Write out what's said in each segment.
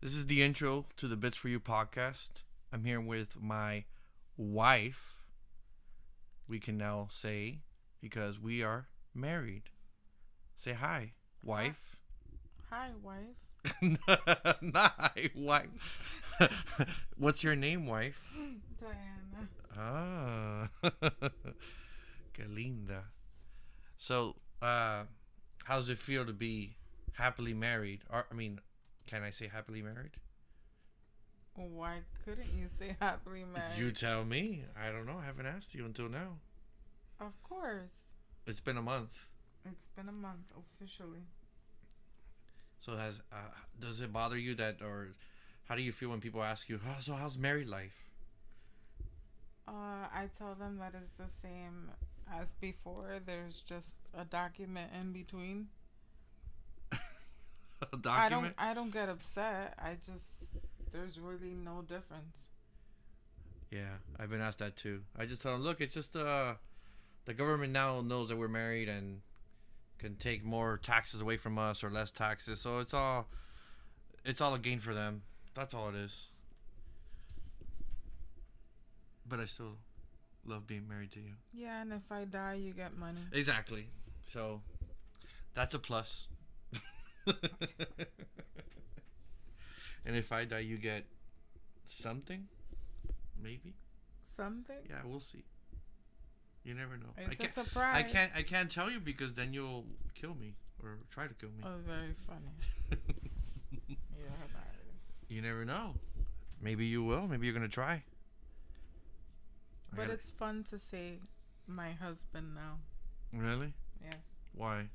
This is the intro to the Bits for You podcast. I'm here with my wife. We can now say because we are married. Say hi, wife. Hi, wife. Not hi, wife. What's your name, wife? Diana. Ah, que linda. So, how's it feel to be happily married? Can I say happily married? Why couldn't you say happily married? You tell me. I don't know. I haven't asked you until now. Of course. It's been a month. It's been a month officially. So does it bother you that, or how do you feel when people ask you, how's married life? I tell them that it's the same as before. There's just a document in between. A document? I don't get upset. There's really no difference. Yeah, I've been asked that too. I just tell them, look, it's just the government now knows that we're married and can take more taxes away from us or less taxes. So it's all a gain for them. That's all it is. But I still love being married to you. Yeah, and if I die, you get money. Exactly. So that's a plus. And if I die, you get something? Maybe? Something? Yeah, we'll see. You never know. It's a surprise. I can't tell you because then you'll kill me or try to kill me. Oh, very funny. You're hilarious. You never know. Maybe you will. Maybe you're gonna try. But it's fun to say my husband now. Really? Yes. Why?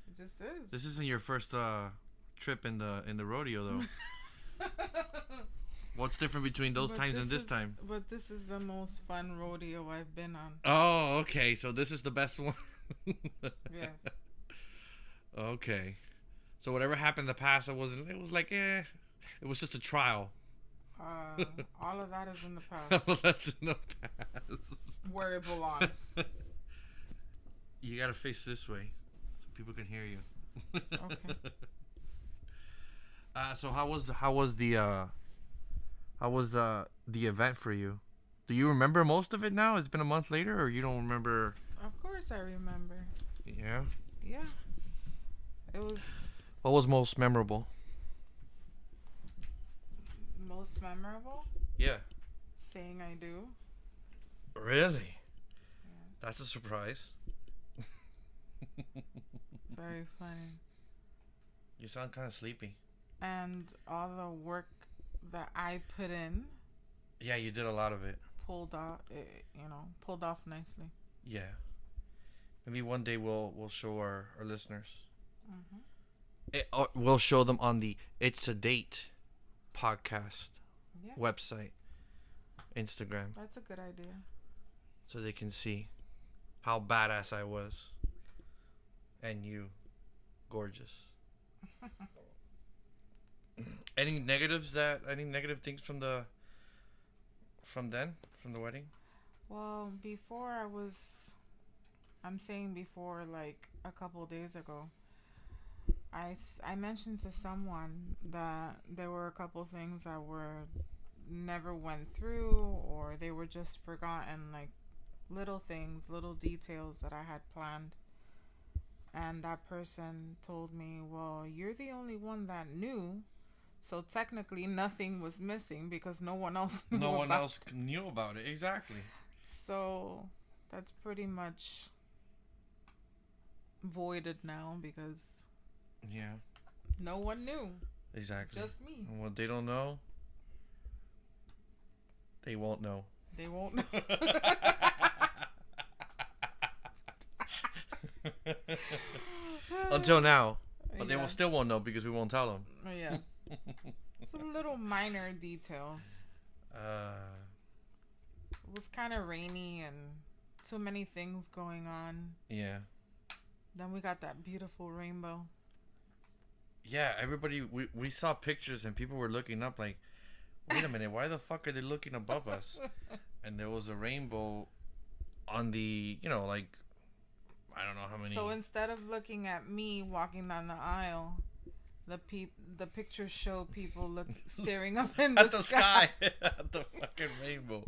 It just is. This isn't your first trip in the rodeo though. What's different between those times and this time? But this is the most fun rodeo I've been on. Oh, okay. So this is the best one. Yes. Okay. So whatever happened in the past, it was like it was just a trial. All of that is in the past. Well, that's in the past. Where it belongs. You gotta face this way, so people can hear you. Okay. So how was the event for you? Do you remember most of it now? It's been a month later, or you don't remember? Of course I remember. Yeah. Yeah. It was. What was most memorable? Most memorable? Yeah. Saying I do. Really? Yes. That's a surprise. Very funny. You sound kind of sleepy. And all the work that I put in. Yeah, you did a lot of it. Pulled off nicely. Yeah. Maybe one day we'll show our listeners. Mm-hmm. We'll show them on the It's a Date podcast website, Instagram. That's a good idea. So they can see how badass I was. And you, gorgeous. Any negative things from the wedding? Well, I'm saying before, like a couple days ago, I mentioned to someone that there were a couple things that never went through, or they were just forgotten, like little things, little details that I had planned. And that person told me, well, you're the only one that knew. So technically nothing was missing because no one else knew No one else knew about it. Exactly. So that's pretty much voided now because no one knew. Exactly. Just me. And what they don't know, they won't know. They won't know. Until now. But they still won't know because we won't tell them. Yes. Some little minor details. It was kind of rainy and too many things going on. Yeah. Then we got that beautiful rainbow. Yeah, everybody, we saw pictures and people were looking up like, wait a minute, why the fuck are they looking above us? And there was a rainbow on the, like, I don't know how many. So instead of looking at me walking down the aisle, the pictures show people staring up in at the the sky. at the fucking rainbow.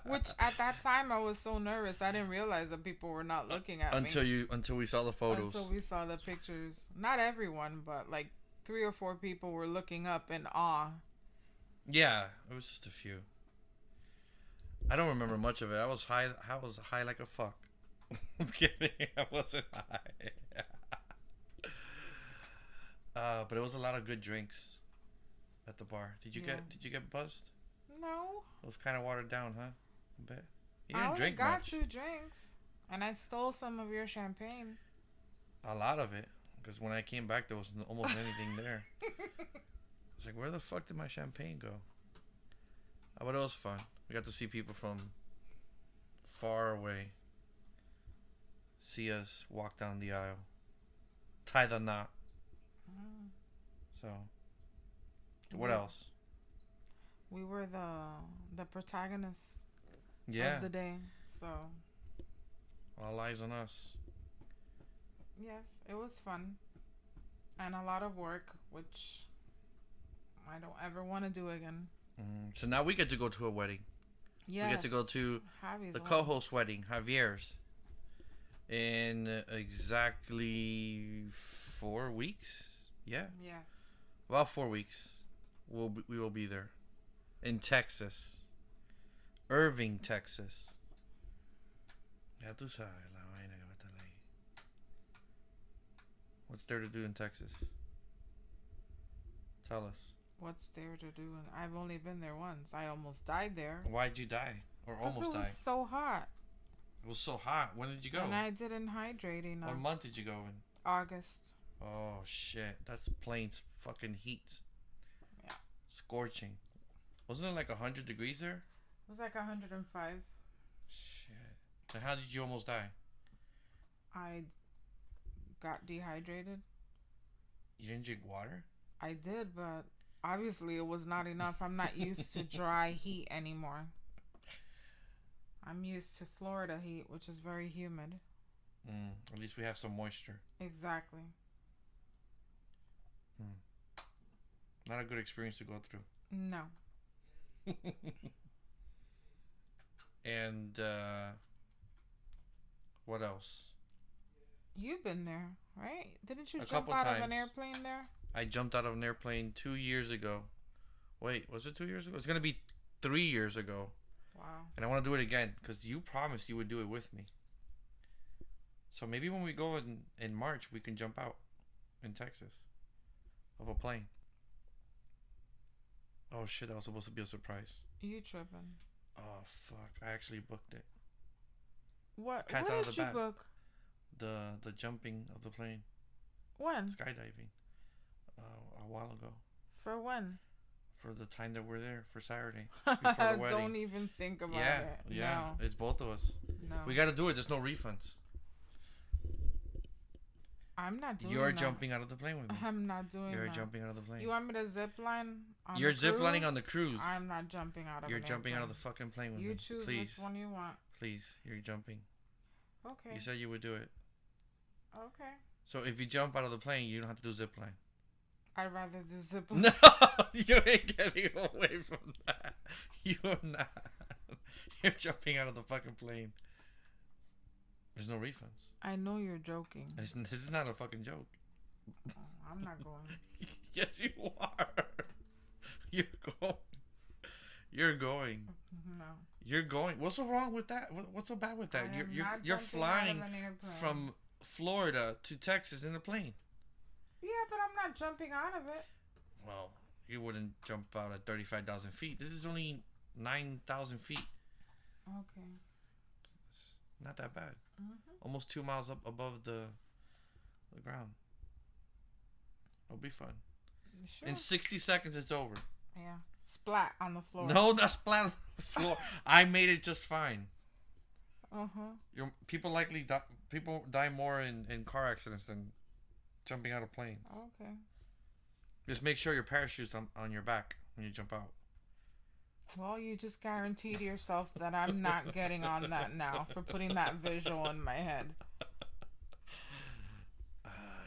Which at that time I was so nervous I didn't realize that people were not looking at me until we saw the photos. until we saw the pictures. Not everyone, but like 3 or 4 people were looking up in awe. Yeah, it was just a few. I don't remember much of it. I was high. I was high like a fuck. I'm kidding. I wasn't high. But it was a lot of good drinks at the bar. Did you get buzzed? No. It was kind of watered down, huh? A bit. You I didn't only drink got much. 2 drinks, and I stole some of your champagne. A lot of it, because when I came back, there was almost anything there. It's like, where the fuck did my champagne go? But it was fun. We got to see people from far away see us walk down the aisle, tie the knot. So, what else? We were the protagonists Yeah. of the day, so All eyes on us. yes, it was fun and a lot of work, which I don't ever want to do again. So now we get to go to a wedding. Yes, We get to go to Javi's the wedding. co-host wedding, Javier's, in exactly 4 weeks. Yeah, Yes. about 4 weeks. We will be there in Texas, Irving, Texas. Ya tú sabes la vaina que va a estar ahí. What's there to do in Texas? Tell us. What's there to do? And I've only been there once. I almost died there. Why'd you die? Or 'Cause almost it was die? so hot. It was so hot. When did you go? And I didn't hydrate enough. What month did you go in? August. Oh shit, that's plain fucking heat. Yeah. Scorching. Wasn't it like 100 degrees there? It was like 105. Shit. So how did you almost die? I got dehydrated. You didn't drink water? I did, but obviously it was not enough. I'm not used to dry heat anymore. I'm used to Florida heat, which is very humid. At least we have some moisture. Exactly. Not a good experience to go through. No. And what else? You've been there, right? Didn't you A jump couple out of an times. airplane there? I jumped out of an airplane 2 years ago. Wait, was it 2 years ago? It's gonna be 3 years ago. Wow. And I want to do it again because you promised you would do it with me. So maybe when we go in March, we can jump out in Texas of a plane. Oh shit, that was supposed to be a surprise. You tripping. Oh fuck, I actually booked it. What Cat's out of did the you bag. book? The jumping of the plane. When? Skydiving. A while ago. For when? For the time that we're there, for Saturday. Before the wedding. Don't even think about Yeah, it. yeah. It's both of us. No. We gotta do it. There's no refunds. I'm not doing You're that. jumping out of the plane with me. I'm not doing You're that. jumping out of the plane. You want me to zip line on You're the zip cruise? lining on the cruise. I'm not jumping out of You're an jumping out of airplane. the fucking plane with me. You choose Please. which one you want. Please. You're jumping. Okay. You said you would do it. Okay. So if you jump out of the plane, you don't have to do zip line. I'd rather do zip line. No, you ain't getting away from that. You're not. You're jumping out of the fucking plane. There's no refunds. I know you're joking. This is not a fucking joke. Oh, I'm not going. Yes, you are. You're going. You're going. No. You're going. What's so wrong with that? What's so bad with that? I am You're not you're jumping flying out of an airplane. from Florida to Texas in a plane. Yeah, but I'm not jumping out of it. Well, you wouldn't jump out at 35,000 feet. This is only 9,000 feet. Okay. It's not that bad. Mm-hmm. Almost 2 miles up above the ground. It'll be fun. Sure. In 60 seconds, it's over. Yeah. Splat on the floor. No, that's flat on the floor. I made it just fine. Uh-huh. People die more in car accidents than jumping out of planes. Okay. Just make sure your parachute's on your back when you jump out. Well, you just guaranteed yourself that I'm not getting on that now for putting that visual in my head.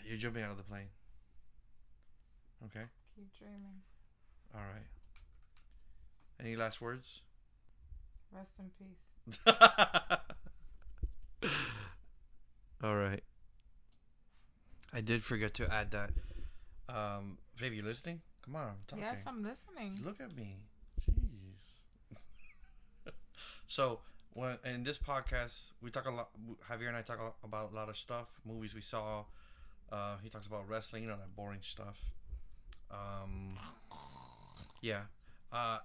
You're jumping out of the plane. Okay. Keep dreaming. All right. Any last words? Rest in peace. All right. I did forget to add that. Baby, you listening? Come on, I'm talking. Yes, I'm listening. Look at me. Jeez. So, in this podcast, we talk a lot. Javier and I talk about a lot of stuff, movies we saw. He talks about wrestling, that boring stuff. Yeah.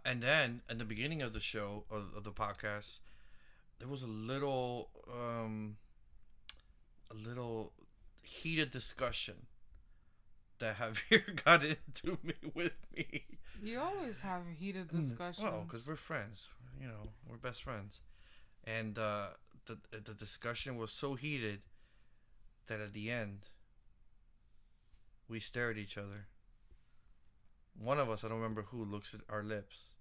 And then at the beginning of the show of the podcast, there was a little heated discussion that Javier got into with me. You always have heated discussions. Well, because we're friends. We're best friends. And the discussion was so heated that at the end, we stare at each other. One of us, I don't remember who, looks at our lips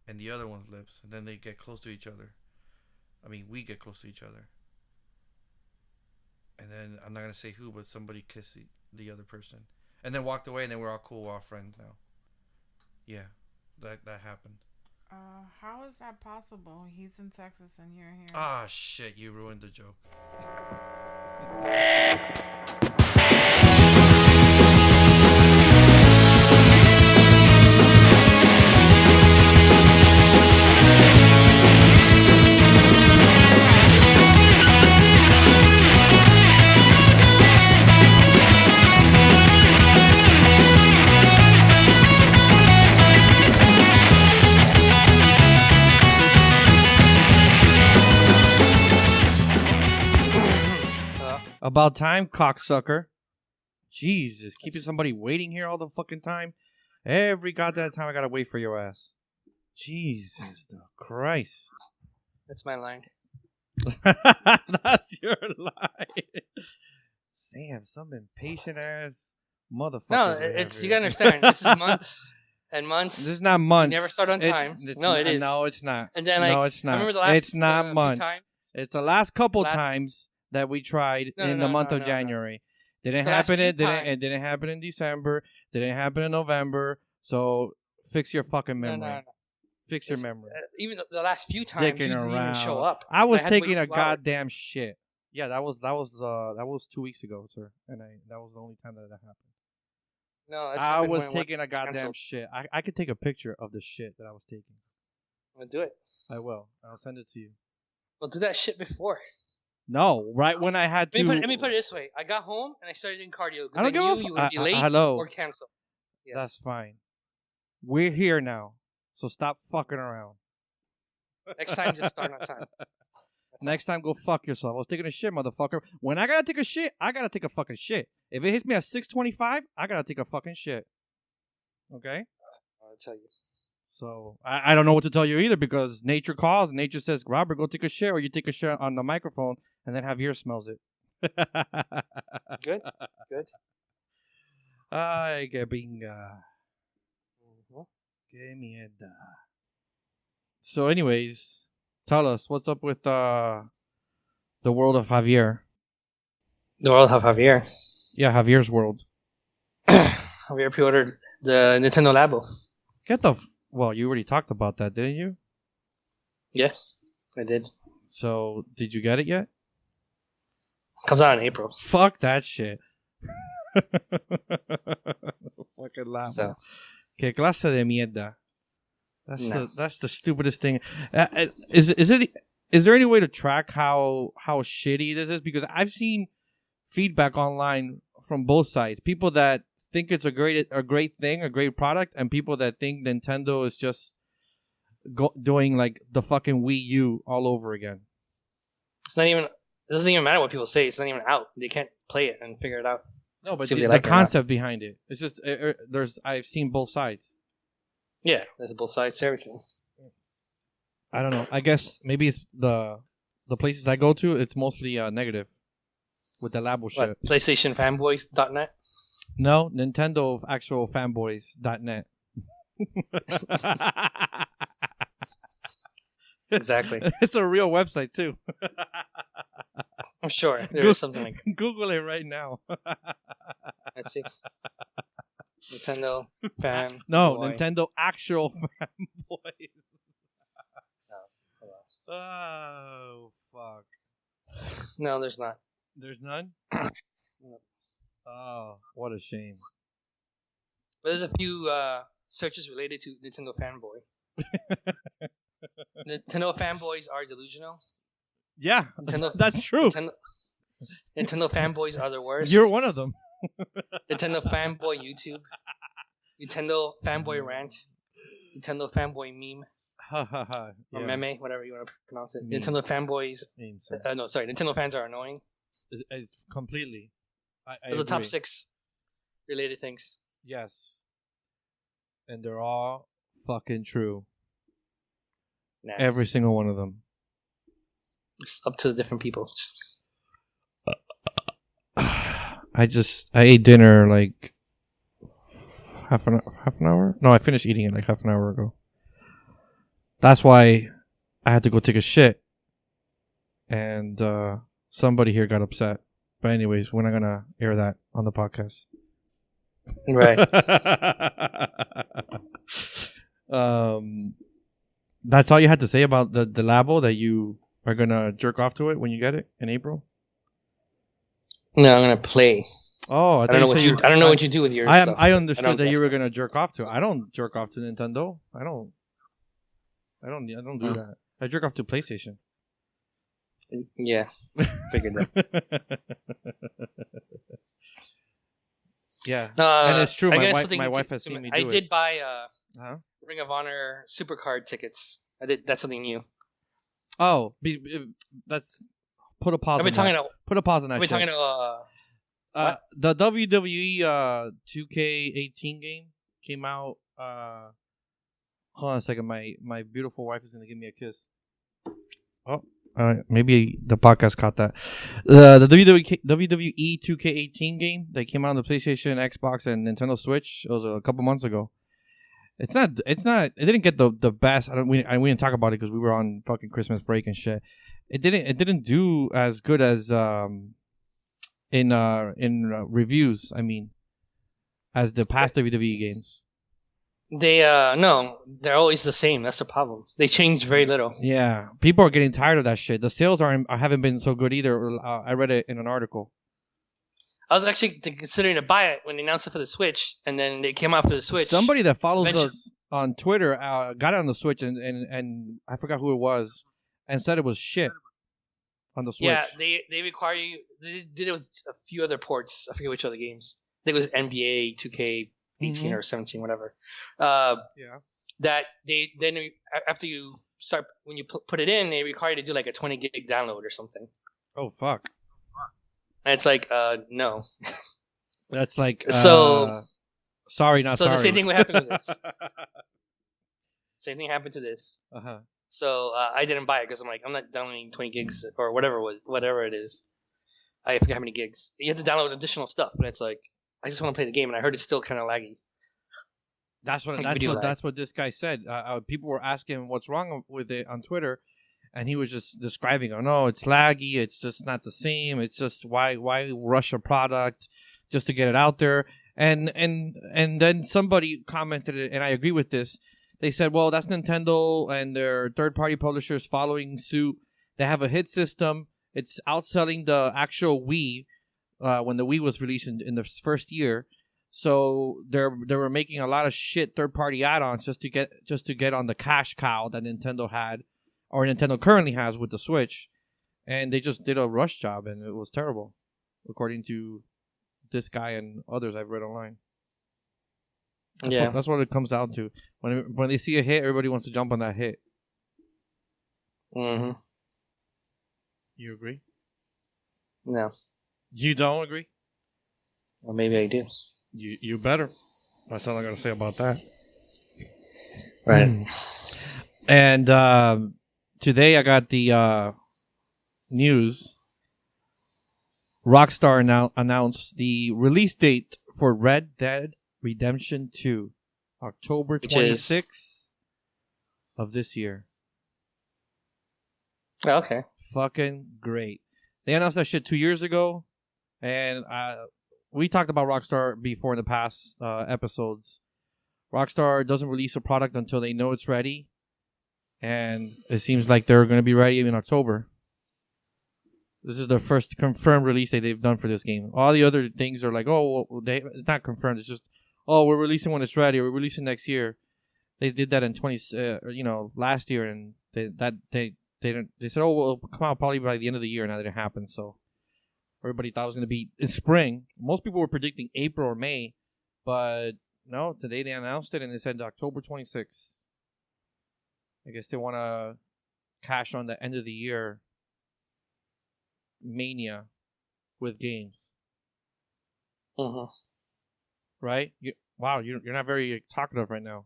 and the other one's lips, and then they get close to each other. I mean, we get close to each other. And then, I'm not going to say who, but somebody kissed the other person. And then walked away, and then we're all cool, we're all friends now. Yeah, that happened. How is that possible? He's in Texas and you're here. Ah, shit, you ruined the joke. About time, cocksucker. Jesus, keeping somebody waiting here all the fucking time. Every goddamn time I gotta wait for your ass. Jesus Christ. That's my line. That's your line. Sam, some impatient ass motherfucker. No, it's you gotta understand. This is months and months. This is not months. You never start on time. It is. No, it's not. And then no, it's not. I remember the last. It's not months. Times. It's the last couple times that we tried in the month of January. Didn't happen. It didn't happen in December. Didn't happen in November. So fix your fucking memory. No. Fix your memory. Even the last few times, you didn't even show up. I was taking a goddamn shit. Yeah, that was 2 weeks ago, sir, and that was the only time that happened. No, I was taking a goddamn shit. I could take a picture of the shit that I was taking. I'll do it. I will. I'll send it to you. Well, do that shit before. No, right when I had to. Let me put it this way. I got home and I started doing cardio because I knew you would be late or cancel. Yes. That's fine. We're here now, so stop fucking around. Next time, just start on time. Next time, go fuck yourself. I was taking a shit, motherfucker. When I gotta take a shit, I gotta take a fucking shit. If it hits me at 6:25, I gotta take a fucking shit. Okay? I'll tell you. So, I don't know what to tell you either because nature calls. Nature says, Robert, go take a shit, or you take a shit on the microphone, and then Javier smells it. Good. Ay, que pinga. Que mierda. So, anyways, tell us, what's up with the world of Javier? The world of Javier? Yeah, Javier's world. Javier pre-ordered the Nintendo Labo. Well, you already talked about that, didn't you? Yeah, I did. So, did you get it yet? Comes out in April. Fuck that shit. Fucking Labo. So. Que clase de mierda. That's the stupidest thing. Is there any way to track how shitty this is? Because I've seen feedback online from both sides. People that think it's a great thing, a great product, and people that think Nintendo is just doing like the fucking Wii U all over again. It doesn't even matter what people say. It's not even out. They can't play it and figure it out. No, but the concept behind it. It's just I've seen both sides. Yeah, there's both sides to everything. I don't know. I guess maybe it's the places I go to. It's mostly negative with the Labo shit. PlayStation fanboys.net. No, Nintendo actual fanboys.net. Exactly. It's a real website too. I'm sure there's something like Google it right now. Let's see. Nintendo fan. No, boy. Nintendo actual fanboys. No, Oh, fuck. no, there's not. There's none? No. Oh, what a shame. But there's a few searches related to Nintendo fanboy. Nintendo fanboys are delusional. Yeah, Nintendo, that's true. Nintendo fanboys are the worst. You're one of them. Nintendo fanboy YouTube. Nintendo fanboy rant. Nintendo fanboy meme. Or meme, whatever you want to pronounce it. Meme. Nintendo fanboys. No, sorry. Nintendo fans are annoying. It's completely. Those are the top 6 related things. Yes. And they're all fucking true. Nah. Every single one of them. It's up to the different people. I ate dinner like half an hour. No, I finished eating it like half an hour ago. That's why I had to go take a shit, and somebody here got upset. But anyways, we're not gonna air that on the podcast. Right. That's all you had to say about the Labo, that you are gonna jerk off to it when you get it in April? No, I'm gonna play. Oh, I don't know what you do with your stuff. I understood that you were gonna jerk off to it. I don't jerk off to Nintendo. I don't do that. I jerk off to PlayStation. Yeah, figured that. Yeah, and it's true. My wife has seen me do it. I did buy Ring of Honor Supercard tickets. That's something new. Oh, that's put a pause. Put a pause on that. I've been talking to the WWE 2K18 game came out. Hold on a second. My beautiful wife is gonna give me a kiss. Oh. Maybe the podcast caught that. The WWE 2K18 game that came out on the PlayStation, Xbox, and Nintendo Switch. It was a couple months ago. It didn't get the best. We didn't talk about it because we were on fucking Christmas break and shit. It didn't do as good as in reviews. I mean, as the past WWE games. They're always the same. That's the problem. They change very little. Yeah, people are getting tired of that shit. The sales haven't been so good either. I read it in an article. I was actually considering to buy it when they announced it for the Switch, and then they came out for the Switch. Somebody that follows us on Twitter got it on the Switch, and I forgot who it was, and said it was shit on the Switch. Yeah, they require you. They did it with a few other ports. I forget which other games. I think it was NBA 2K18 or 17, whatever. That after you start, when you put it in, they require you to do like a 20 gig download or something. Oh fuck! And it's like, no. That's like sorry, sorry. So the same thing would happen with this. Same thing happened to this. So I didn't buy it because I'm like, I'm not downloading 20 gigs or whatever it is. I forget how many gigs. You have to download additional stuff, and it's like, I just want to play the game, and I heard it's still kind of laggy. That's what this guy said. People were asking him what's wrong with it on Twitter, and he was just describing, "Oh no, it's laggy. It's just not the same. It's just why rush a product just to get it out there?" And then somebody commented, and I agree with this. They said, "Well, that's Nintendo and their third-party publishers following suit. They have a hit system. It's outselling the actual Wii." When the Wii was released in the first year, so they were making a lot of shit third-party add-ons just to get on the cash cow that Nintendo had, or Nintendo currently has with the Switch, and they just did a rush job, and it was terrible, according to this guy and others I've read online. That's what it comes down to. When they see a hit, everybody wants to jump on that hit. Mm-hmm. You agree? No. You don't agree? Well, maybe I do. You better. That's all I got to say about that. Right. And today I got the news. Rockstar now announced the release date for Red Dead Redemption 2, October 26th of this year. Oh, okay. Fucking great. They announced that shit 2 years ago. And we talked about Rockstar before in the past episodes. Rockstar doesn't release a product until they know it's ready, and it seems like they're going to be ready in October. This is the first confirmed release that they've done for this game. All the other things are like, oh, well, it's not confirmed. It's just, oh, we're releasing when it's ready. We're releasing next year. They did that in last year, and they said, oh, well, it'll come out probably by the end of the year, and that didn't happen. So everybody thought it was going to be in spring. Most people were predicting April or May, but no, today they announced it, and they said October 26th. I guess they want to cash on the end of the year mania with games. Right? You're not very talkative right now.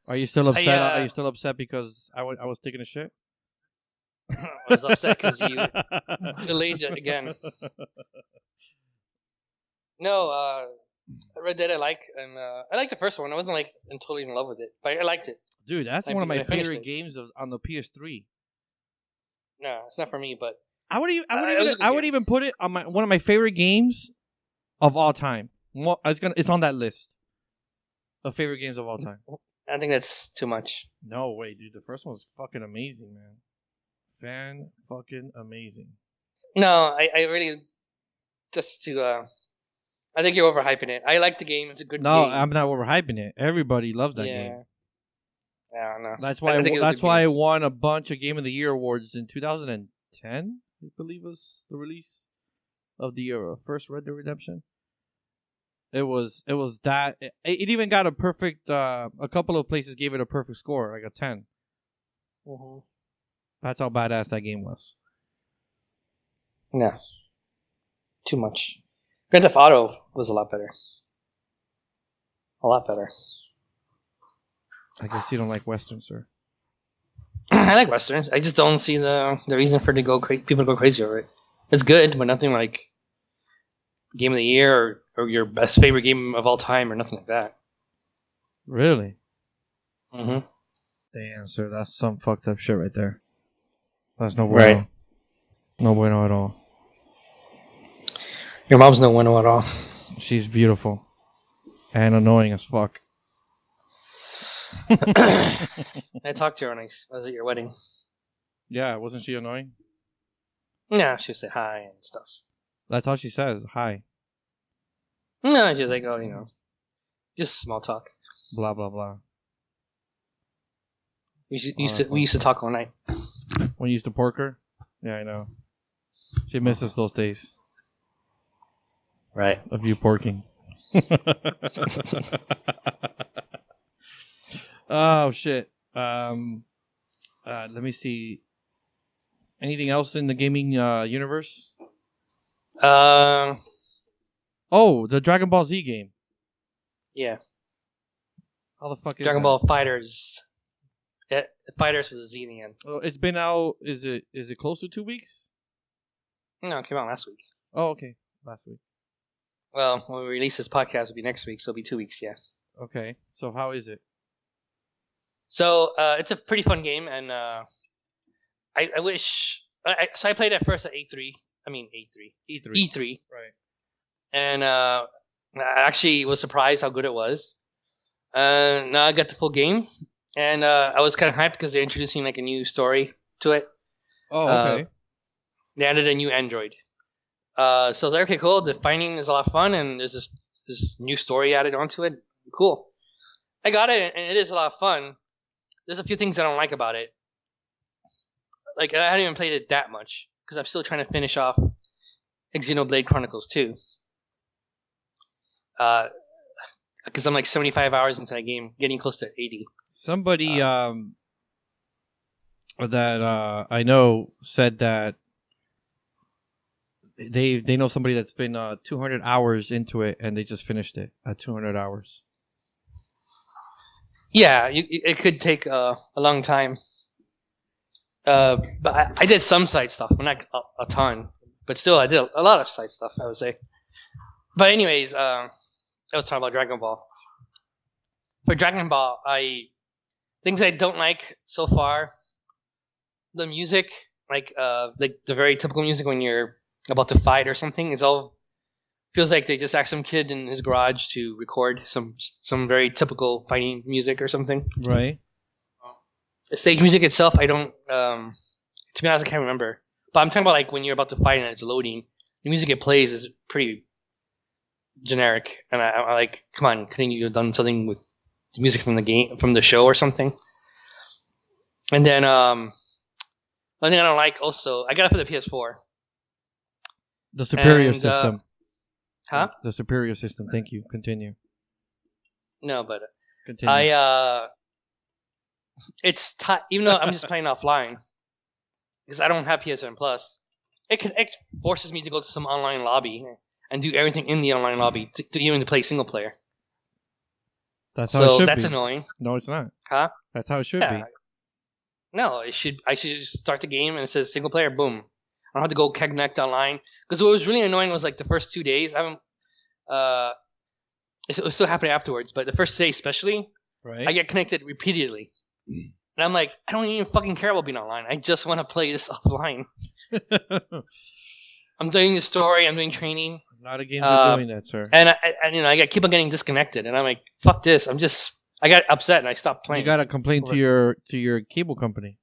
Are you still upset? Are you still upset because I was taking a shit? I was upset because you delayed it again. No, Red Dead I like, and I like the first one. I wasn't like totally in love with it, but I liked it. Dude, that's one of my favorite games on the PS3. No, it's not for me, but I would even put it on one of my favorite games of all time. It's on that list of favorite games of all time. I think that's too much. No way, dude. The first one was fucking amazing, man. Fucking amazing. No, I really I think you're overhyping it. I like the game. It's a good game. No, I'm not overhyping it. Everybody loves that game. Yeah, I don't know. That's why it won a bunch of Game of the Year awards in 2010. I believe was the release of the first Red Dead Redemption. It was that. It even got a perfect. A couple of places gave it a perfect score, like a 10. That's how badass that game was. No, too much. Grand Theft Auto was a lot better. A lot better. I guess you don't like westerns, sir. I like westerns. I just don't see the reason for people to go crazy over it. It's good, but nothing like Game of the Year or your best favorite game of all time or nothing like that. Really? Mm-hmm. Damn, sir, that's some fucked up shit right there. That's no bueno. Right. No bueno at all. Your mom's no bueno at all. She's beautiful. And annoying as fuck. I talked to her when I was at your wedding. Yeah, wasn't she annoying? No, she would say hi and stuff. That's all she says, hi. No, she was like, oh, just small talk. Blah, blah, blah. We used to talk all night. When you used to pork her? Yeah, I know. She misses those days. Right. Of you porking. Oh, shit. Let me see. Anything else in the gaming universe? Oh, the Dragon Ball Z game. Yeah. How the fuck is Dragon Ball FighterZ. FighterZ was a Z in the end. Oh, it's been out. Is it close to 2 weeks? No, it came out last week. Oh, okay. Last week. Well, when we release this podcast, it'll be next week, so it'll be 2 weeks, yeah. Okay. So how is it? So it's a pretty fun game, and I wish. So I played it first at E3. E3. Right. And I actually was surprised how good it was. Now I got the full game, and I was kind of hyped because they're introducing like a new story to it. Oh, okay. They added a new android. So I was like, okay, cool. The fighting is a lot of fun, and there's this new story added onto it. Cool. I got it, and it is a lot of fun. There's a few things I don't like about it. Like, I haven't even played it that much, because I'm still trying to finish off Xenoblade Chronicles 2. Because I'm like 75 hours into that game, getting close to 80. Somebody that I know said that they know somebody that's been 200 hours into it, and they just finished it at 200 hours. Yeah, it could take a long time. But I did some side stuff, but not a ton. But still, I did a lot of side stuff, I would say. But anyways, I was talking about Dragon Ball. For Dragon Ball, things I don't like so far, the music, like the very typical music when you're about to fight or something, is all feels like they just asked some kid in his garage to record some very typical fighting music or something. Right. The stage music itself, I don't. To be honest, I can't remember. But I'm talking about like when you're about to fight and it's loading, the music it plays is pretty generic, and I like, come on, couldn't you have done something with the music from the game, from the show or something? And then one thing I don't like also, I got it for the PS4. The superior system. Huh? The superior system. Thank you. Continue. No, but Continue. it's even though I'm just playing offline because I don't have PSN Plus, it forces me to go to some online lobby and do everything in the online lobby to even play single player. That's how it should that's be. annoying. No, it's not. Huh? That's how it should be. No, I should just start the game and it says single player. Boom. I don't have to go connect online, because what was really annoying was like the first 2 days. I haven't. It was still happening afterwards, but the first day especially, right? I get connected repeatedly. And I'm like, I don't even fucking care about being online. I just want to play this offline. I'm doing the story. I'm doing training. A lot of games are doing that, sir. And I keep on getting disconnected. And I'm like, fuck this. I got upset and I stopped playing. You got to complain to your cable company,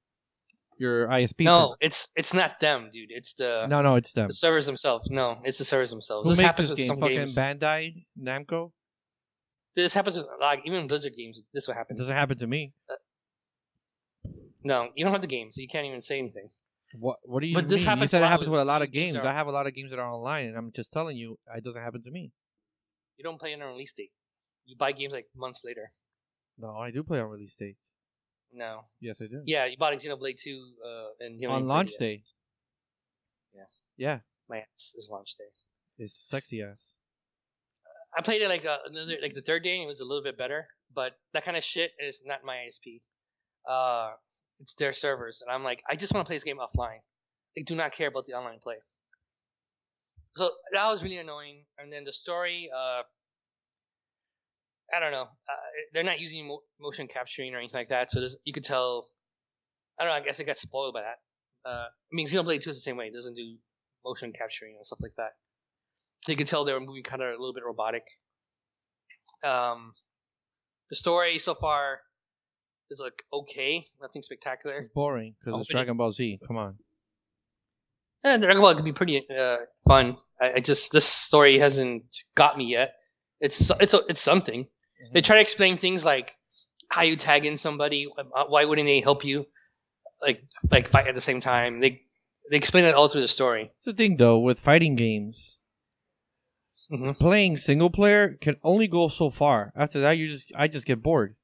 your ISP. No, it's not them, dude. It's no, it's them. The servers themselves. No, it's the servers themselves. Who this makes happens this with game? some Fucking games. Bandai, Namco. This happens with even Blizzard games. This will happen. It doesn't happen to me. No, you don't have the game, so you can't even say anything. What do you But mean? this You happens said a it lot happens with with a lot of games games. are- I have a lot of games that are online, and I'm just telling you, it doesn't happen to me. You don't play on a release date. You buy games like months later. No, I do play on release date. No. Yes, I do. Yeah, you bought Xenoblade 2 and you haven't On even launch played it day. yet. Yes. Yeah, My ass is launch day. it's sexy ass. I played it like the third day and it was a little bit better, but that kind of shit is not my ISP. It's their servers, and I'm like, I just want to play this game offline. They do not care about the online play. So that was really annoying. And then the story, I don't know. They're not using motion capturing or anything like that, so you could tell. I don't know. I guess it got spoiled by that. I mean, Xenoblade 2 is the same way. It doesn't do motion capturing and stuff like that. So you could tell they were moving kind of a little bit robotic. The story so far is like okay, nothing spectacular. It's boring because it's Dragon Ball Z. Come on. Yeah, Dragon Ball could be pretty fun. I just, this story hasn't got me yet. It's something. Mm-hmm. They try to explain things like how you tag in somebody. Why wouldn't they help you? Like fight at the same time. They explain it all through the story. It's the thing though with fighting games. Mm-hmm. Playing single player can only go so far. After that, I just get bored.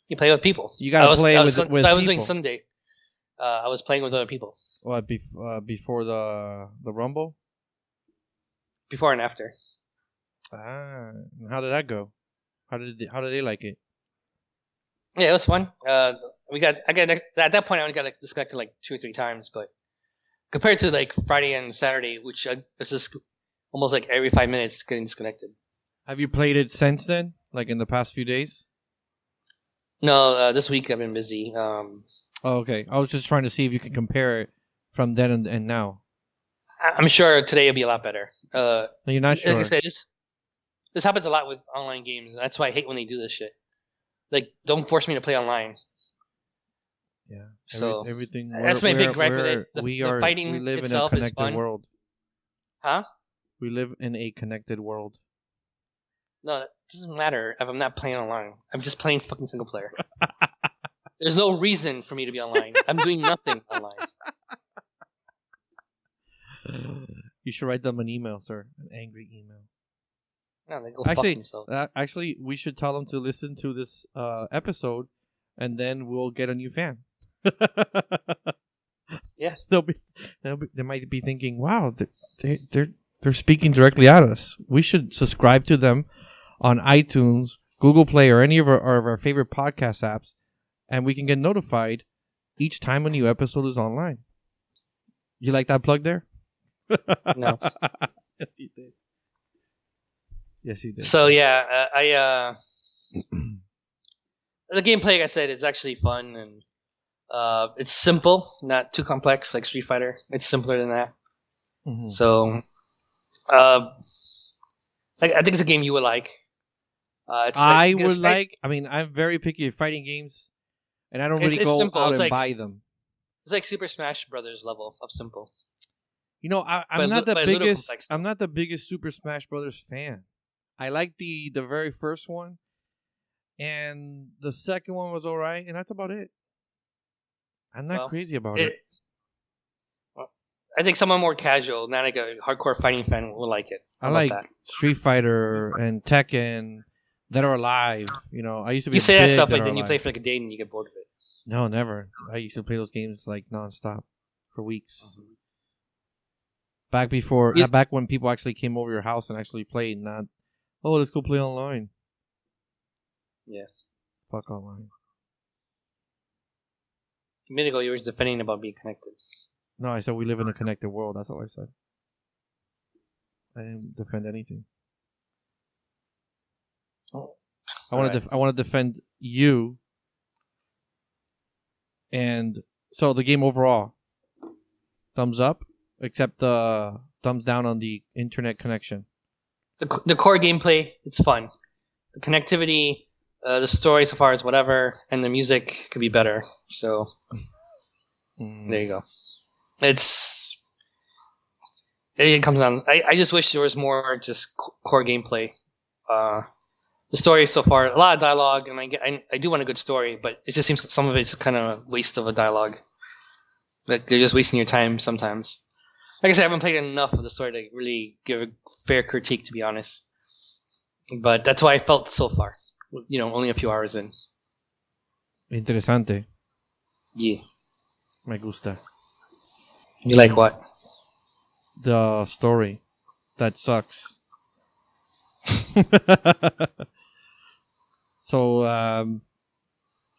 You play with people. You gotta play with people. I was doing Sunday. I was playing with other people. What before the Rumble? Before and after. Ah, how did that go? How did they like it? Yeah, it was fun. At that point I only got disconnected like 2 or 3 times, but compared to like Friday and Saturday, which it's just almost like every 5 minutes getting disconnected. Have you played it since then? Like in the past few days? No, this week I've been busy. Oh, okay. I was just trying to see if you could compare it from then and now. I'm sure today will be a lot better. No, you're not sure. Like I said, this happens a lot with online games. That's why I hate when they do this shit. Like, don't force me to play online. Yeah. So everything. That's my big gripe with it. The fighting we live itself in a is connected fun. world. Huh? We live in a connected world. No, it doesn't matter if I'm not playing online. I'm just playing fucking single player. There's no reason for me to be online. I'm doing nothing online. You should write them an email, sir. An angry email. No, they go fuck themselves. Actually, we should tell them to listen to this episode, and then we'll get a new fan. Yeah, they might be thinking, "Wow, they're speaking directly at us." We should subscribe to them on iTunes, Google Play, or any of our favorite podcast apps, and we can get notified each time a new episode is online. You like that plug there? No. Yes, you did. Yes, you did. So yeah, the gameplay, like I said, is actually fun, and it's simple, not too complex like Street Fighter. It's simpler than that. Mm-hmm. So Like I think it's a game you would like. I mean, I'm very picky at fighting games, and I don't really go simple. out and buy them. It's like Super Smash Brothers level of simple. You know, I'm not the biggest. I'm not the biggest Super Smash Brothers fan. I like the very first one, and the second one was alright, and that's about it. I'm not crazy about it. I think someone more casual, not like a hardcore fighting fan, will like it. I like Street Fighter and Tekken, Dead or Alive. You know, I used to be. You say that stuff, like then you play for like a day and you get bored of it. No, never. I used to play those games like nonstop for weeks. Mm-hmm. Back when people actually came over your house and actually played, not, oh, let's go play online. Yes. Fuck online. A minute ago, you were defending about being connected. No, I said we live in a connected world. That's all I said. I didn't defend anything. Oh, I want to defend you. And so the game overall, thumbs up, except the thumbs down on the internet connection. The core gameplay, it's fun. The connectivity, the story so far is whatever, and the music could be better. So there you go. It comes down. I just wish there was more just core gameplay. The story so far, a lot of dialogue, and I do want a good story, but it just seems some of it's kind of a waste of a dialogue. Like they're just wasting your time sometimes. Like I said, I haven't played enough of the story to really give a fair critique, to be honest. But that's how I felt so far. You know, only a few hours in. Interesante. Yeah. Me gusta. You like what? The story. That sucks. So,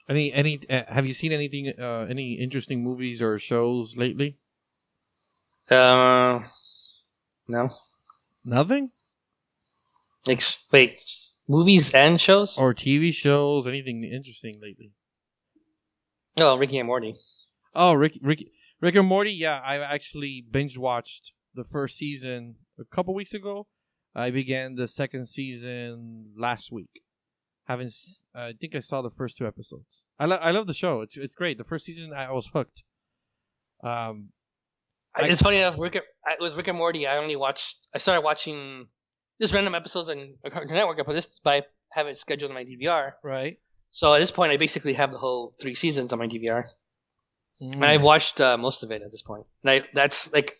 any have you seen anything? Any interesting movies or shows lately? No. Nothing. Like, wait, movies and shows or TV shows? Anything interesting lately? Oh, Ricky and Morty. Oh, Rick and Morty. Yeah, I actually binge watched the first season a couple weeks ago. I began the second season last week. I think I saw the first 2 episodes. I love the show. It's great. The first season I was hooked. It's funny enough. With Rick and Morty, I started watching just random episodes on Cartoon Network. I have it scheduled on my DVR. Right. So at this point, I basically have the whole 3 seasons on my DVR, and I've watched most of it at this point. And that's like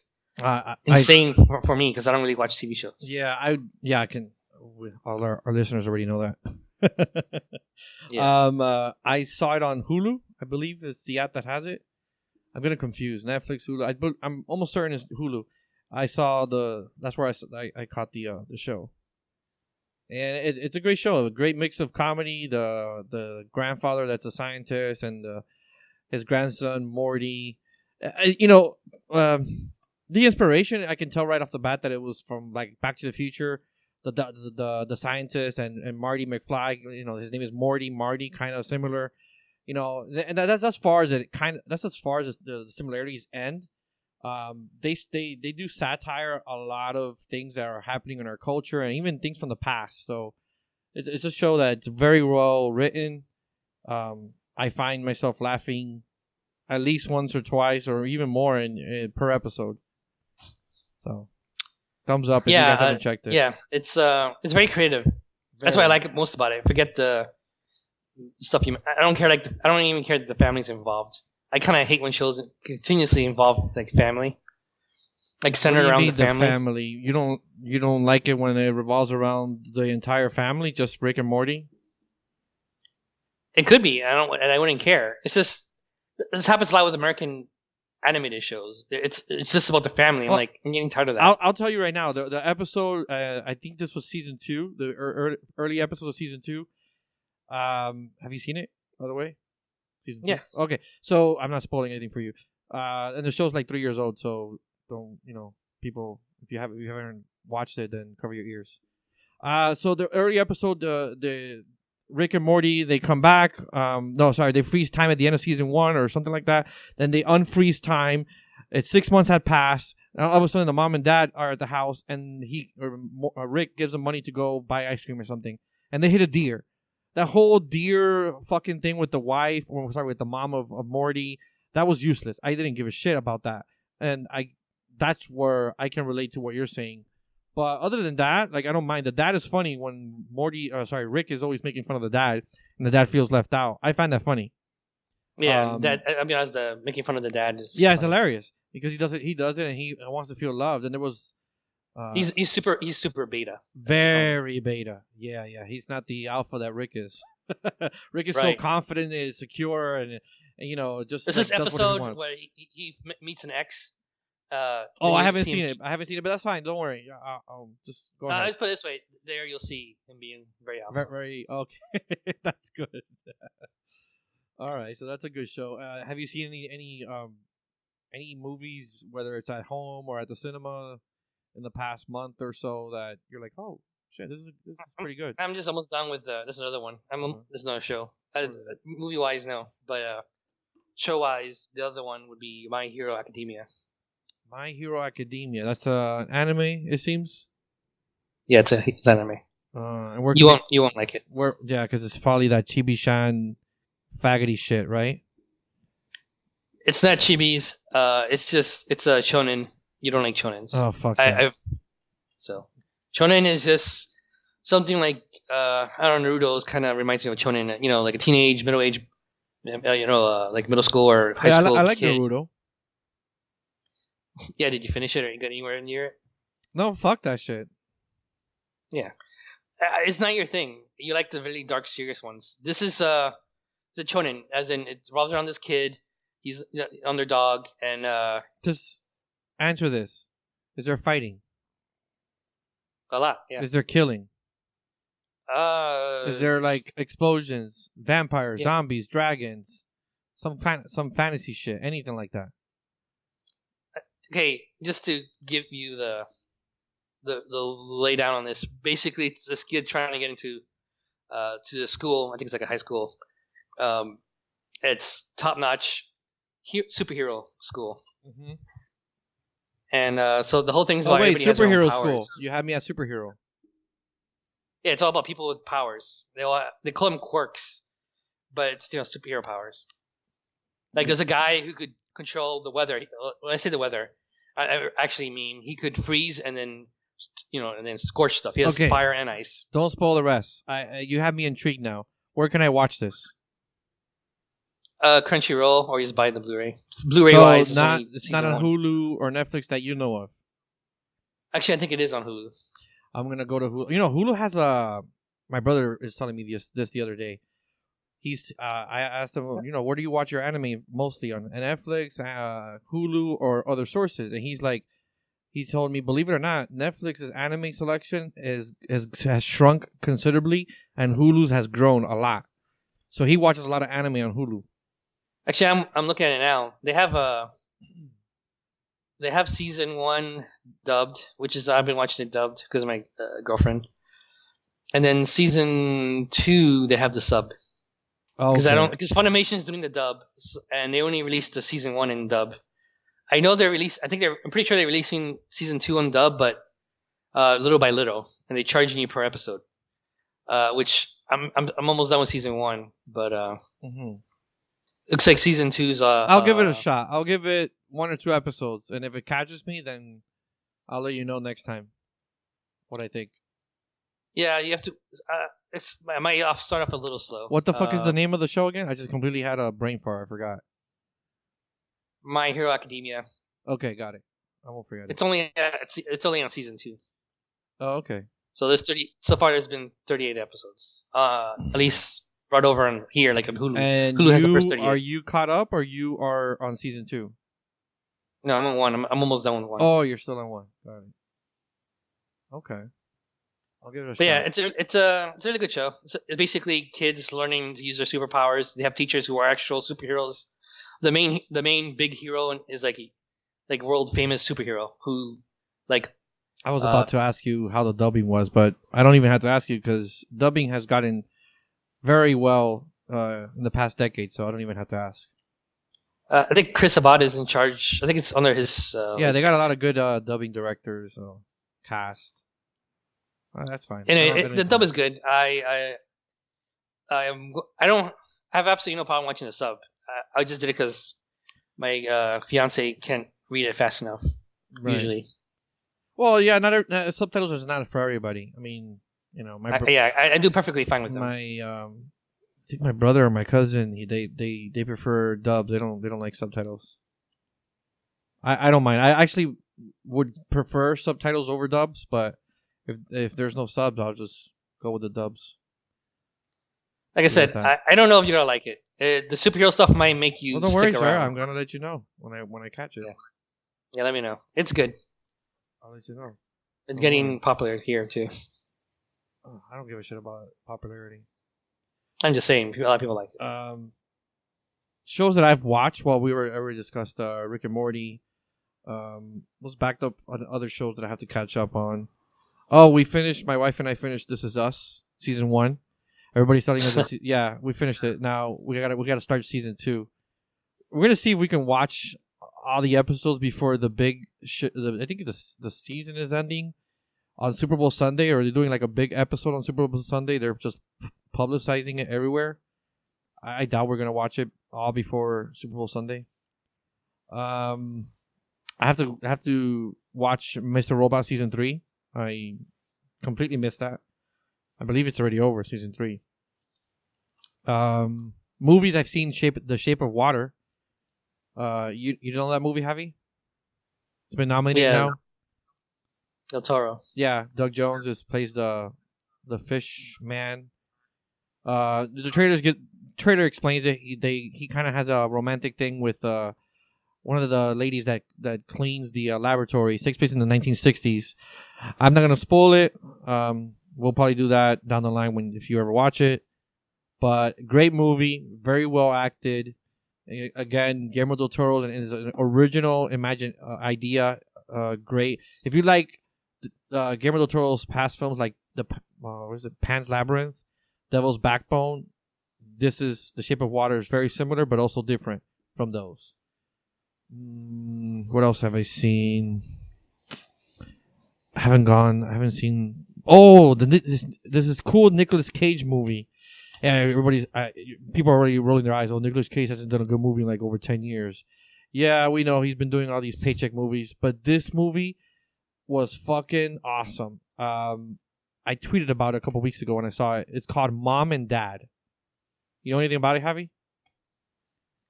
insane for me because I don't really watch TV shows. Yeah, I can. All our listeners already know that. Yeah. I saw it on Hulu. I believe it's the app that has it. I'm gonna confuse Netflix, Hulu. I'm almost certain it's Hulu. I saw that's where I caught the show, and it's a great show. A great mix of comedy. The grandfather that's a scientist and his grandson Morty. The inspiration I can tell right off the bat that it was from like Back to the Future. The scientist and Marty McFly, his name is Marty, kind of similar, and that's as far as the similarities end. They do satire a lot of things that are happening in our culture and even things from the past. So it's a show that's very well written. I find myself laughing at least once or twice or even more per episode. So. Thumbs up if you guys haven't checked it. Yeah, it's very creative. That's why I like it most about it. Forget the stuff I don't care. I don't even care that the family's involved. I kind of hate when shows continuously involve like family, like centered around the family. You don't like it when it revolves around the entire family, just Rick and Morty. It could be. I wouldn't care. It's just this happens a lot with American animated shows. It's just about the family. I'm getting tired of that. I'll tell you right now. The episode, I think this was season 2, the early episode of season 2. Have you seen it, by the way? Season 2? Yes. Okay, so I'm not spoiling anything for you. And the show's like 3 years old, so don't people. If you haven't watched it, then cover your ears. So the early episode, the Rick and Morty, they come back. They freeze time at the end of season 1 or something like that. Then they unfreeze time. It's 6 months had passed. All of a sudden, the mom and dad are at the house, and Rick gives them money to go buy ice cream or something, and they hit a deer. That whole deer fucking thing with the wife, or sorry, with the mom of Morty, that was useless. I didn't give a shit about that, and that's where I can relate to what you're saying. But other than that, like I don't mind. The dad is funny when Rick is always making fun of the dad, and the dad feels left out. I find that funny. Yeah, the making fun of the dad is funny. It's hilarious because he does it, and he wants to feel loved. And there was he's super beta. Very beta. Yeah. He's not the alpha that Rick is. Rick is so confident and secure, and just. This is episode where he meets an ex. I haven't seen it. But that's fine. Don't worry. I'll just go ahead. I'll just put it this way: there you'll see him being very alpha. Very okay. That's good. All right, so that's a good show. Have you seen any movies, whether it's at home or at the cinema, in the past month or so that you're like, oh shit, this is pretty good? I'm just almost done with this another one. This is another show. Movie wise, no, but show wise, the other one would be My Hero Academia. My Hero Academia. That's an anime, it seems. Yeah, it's anime. And you won't like it. Because it's probably that chibi-shan faggoty shit, right? It's not chibis. It's a shonen. You don't like shonens. Oh fuck. So shonen is just something like I don't know. Naruto's kind of reminds me of shonen. Like a teenage, middle age, like middle school or high school. I like kid. Naruto. Yeah, did you finish it or you got anywhere near it? No, fuck that shit. Yeah, it's not your thing. You like the really dark, serious ones. This is it's a shonen, as in it revolves around this kid. He's underdog, and just answer this: is there fighting? A lot. Yeah. Is there killing? Is there like explosions, vampires, zombies, dragons, some fantasy shit, anything like that? Okay, just to give you the lay down on this. Basically, it's this kid trying to get into to the school. I think it's like a high school. It's top notch superhero school. Mm-hmm. And so the whole thing's about everybody has their own powers. Superhero school. You had me at superhero. Yeah, it's all about people with powers. They call them quirks, but it's superhero powers. Like there's a guy who could control the weather. When I say the weather, I actually mean he could freeze and then scorch stuff. He has fire and ice. Don't spoil the rest. You have me intrigued now. Where can I watch this? Crunchyroll, or you just buy the Blu-ray. Blu-ray wise, it's not on Hulu or Netflix that you know of. Actually, I think it is on Hulu. I'm gonna go to Hulu. Hulu has a. My brother is telling me this the other day. I asked him, where do you watch your anime mostly on? Netflix, Hulu, or other sources? And he told me, believe it or not, Netflix's anime selection has shrunk considerably, and Hulu's has grown a lot. So he watches a lot of anime on Hulu. Actually, I'm looking at it now. They have season 1 dubbed, which is I've been watching it dubbed because of my girlfriend. And then season 2 they have the sub. Because because Funimation is doing the dub, and they only released the season 1 in dub. I know I'm pretty sure they're releasing season 2 on dub, but little by little, and they're charging you per episode. Which I'm almost done with season 1, but looks like season 2's. I'll give it a shot. I'll give it 1 or 2 episodes, and if it catches me, then I'll let you know next time what I think. Yeah, you have to. I might start off a little slow. What the fuck is the name of the show again? I just completely had a brain fart. I forgot. My Hero Academia. Okay, got it. I won't forget. It's only on season 2. Oh, okay. So there's 30. So far, there's been 38 episodes. At least brought over on here, like on Hulu. And Hulu has the first 38. Are you caught up, or you are on season 2? No, I'm on 1. I'm almost done with 1. Oh, you're still on 1. Got it. Okay. I'll give it a shot. But yeah, it's a really good show. It's basically kids learning to use their superpowers. They have teachers who are actual superheroes. The main big hero is like world famous superhero who like. I was about to ask you how the dubbing was, but I don't even have to ask you because dubbing has gotten very well in the past decade, so I don't even have to ask. I think Chris Abad is in charge. I think it's under his. Yeah, they got a lot of good dubbing directors, cast. That's fine. And the dub is good. I have absolutely no problem watching the sub. I just did it because my fiance can't read it fast enough. Right. Usually. Well, yeah, subtitles is not for everybody. I mean, I do perfectly fine with them. I think my brother or my cousin, they prefer dubs. They don't like subtitles. I don't mind. I actually would prefer subtitles over dubs, but if there's no subs, I'll just go with the dubs. Like I said, I don't know if you're gonna like it. The superhero stuff might make you don't stick worry, around. Sir. I'm gonna let you know when I catch it. Yeah, let me know. It's good. I'll let you know. It's getting popular here too. Oh, I don't give a shit about popularity. I'm just saying, a lot of people like it. Shows that I've watched while we already discussed Rick and Morty. Was backed up on other shows that I have to catch up on. Oh, my wife and I finished This Is Us season 1. Everybody's telling us, yeah, we finished it. Now we gotta start season 2. We're gonna see if we can watch all the episodes before the big. I think the season is ending on Super Bowl Sunday, or they're doing like a big episode on Super Bowl Sunday. They're just publicizing it everywhere. I doubt we're gonna watch it all before Super Bowl Sunday. I have to watch Mr. Robot season 3. I completely missed that. I believe it's already over, season 3. Movies I've seen: The Shape of Water. You know that movie, Javi? It's been nominated now. Del Toro. Yeah, Doug Jones plays the fish man. The trailer explains it. He kind of has a romantic thing with one of the ladies that cleans the laboratory. It takes place in the 1960s. I'm not gonna spoil it. We'll probably do that down the line if you ever watch it. But great movie, very well acted. Again, Guillermo del Toro and his original idea. Great. If you like Guillermo del Toro's past films, like Pan's Labyrinth, Devil's Backbone, this is The Shape of Water is very similar, but also different from those. What else have I seen? I haven't seen. Oh, this is cool Nicolas Cage movie. Yeah, people are already rolling their eyes. Oh, Nicolas Cage hasn't done a good movie in like over 10 years. Yeah, we know he's been doing all these paycheck movies, but this movie was fucking awesome. I tweeted about it a couple weeks ago when I saw it. It's called Mom and Dad. You know anything about it, Javi?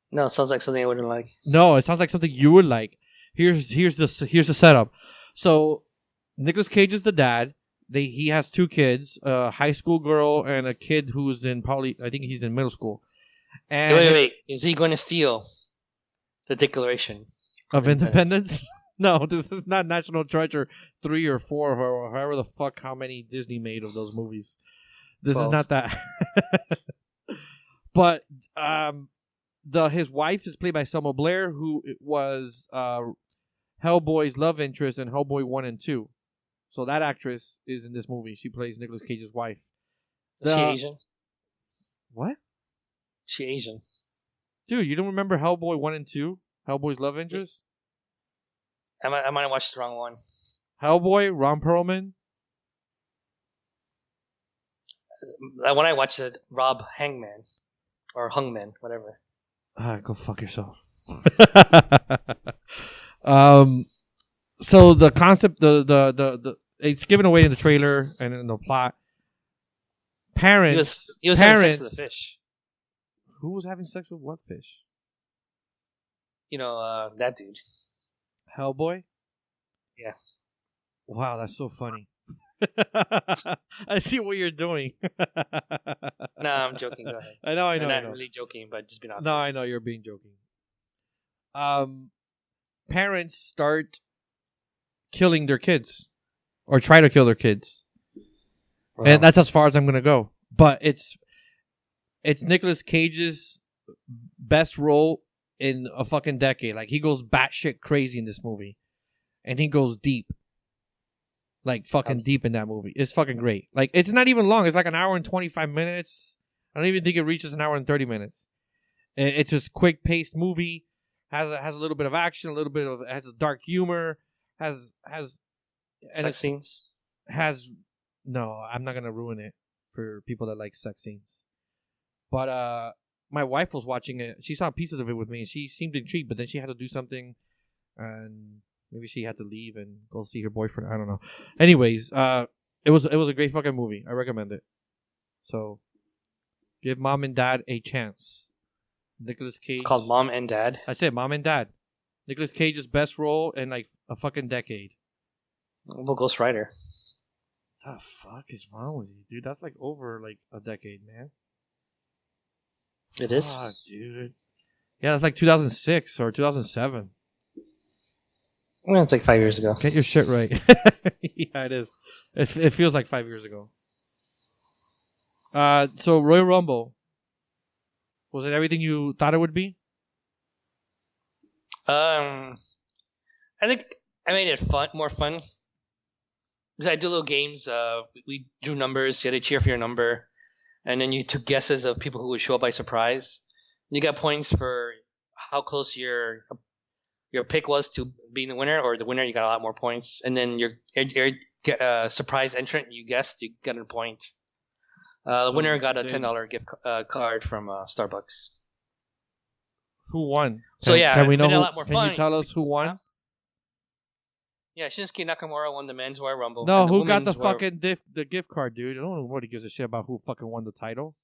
No, it sounds like something I wouldn't like. No, it sounds like something you would like. Here's the setup. So Nicolas Cage is the dad. He has 2 kids, a high school girl and a kid who's I think he's in middle school. And wait. Is he going to steal the Declaration of Independence? No, this is not National Treasure 3 or 4 or however the fuck how many Disney made of those movies. This 12. Is not that. But his wife is played by Selma Blair, who was Hellboy's love interest in Hellboy 1 and 2. So that actress is in this movie. She plays Nicolas Cage's wife. Is she Asian? What? She Asian. Dude, you don't remember Hellboy 1 and 2? Hellboy's love interest? I might have watched the wrong one. Hellboy, Ron Perlman. When I watched it, Rob Hangman. Or Hungman, whatever. Go fuck yourself. So the concept, the it's given away in the trailer and in the plot. Parents, he was having sex with a fish. Who was having sex with what fish? That dude. Hellboy? Yes. Wow, that's so funny. I see what you're doing. No, I'm joking. Go ahead. I know. I'm not really joking, but just being honest. No, I know you're being joking. Parents start killing their kids, or try to kill their kids, and that's as far as I'm gonna go. But it's Nicolas Cage's best role in a fucking decade. Like, he goes batshit crazy in this movie, and he goes deep. Like, fucking deep in that movie. It's fucking great. Like, it's not even long. It's like an hour and 25 minutes. I don't even think it reaches an hour and 30 minutes. It's just quick-paced movie. has a little bit of action, has a dark humor, has sex scenes. No, I'm not gonna ruin it for people that like sex scenes. But my wife was watching it. She saw pieces of it with me, and she seemed intrigued. But then she had to do something, and maybe she had to leave and go see her boyfriend. I don't know. Anyways, it was a great fucking movie. I recommend it. So, give Mom and Dad a chance. Nicolas Cage. It's called Mom and Dad. That's it, Mom and Dad. Nicolas Cage's best role in like a fucking decade. Well, Ghost Rider. The fuck is wrong with you, dude? That's like over like a decade, man. It is, dude. Yeah, that's like 2006 or 2007. Well, it's like 5 years ago. Get your shit right. Yeah, it is. It feels like 5 years ago. So Royal Rumble, was it everything you thought it would be? I think I made it more fun. Because I do little games. We drew numbers. You had to cheer for your number, and then you took guesses of people who would show up by surprise. You got points for how close your pick was to being the winner, or the winner. You got a lot more points, and then your surprise entrant you guessed, you got a point. The winner got a $10 gift card from Starbucks. Who won? So can we know? A lot more can fun. You tell us who won? Huh? Yeah, Shinsuke Nakamura won the men's Royal Rumble. No, who got the fucking the gift card, dude? I don't know nobody gives a shit about who fucking won the title.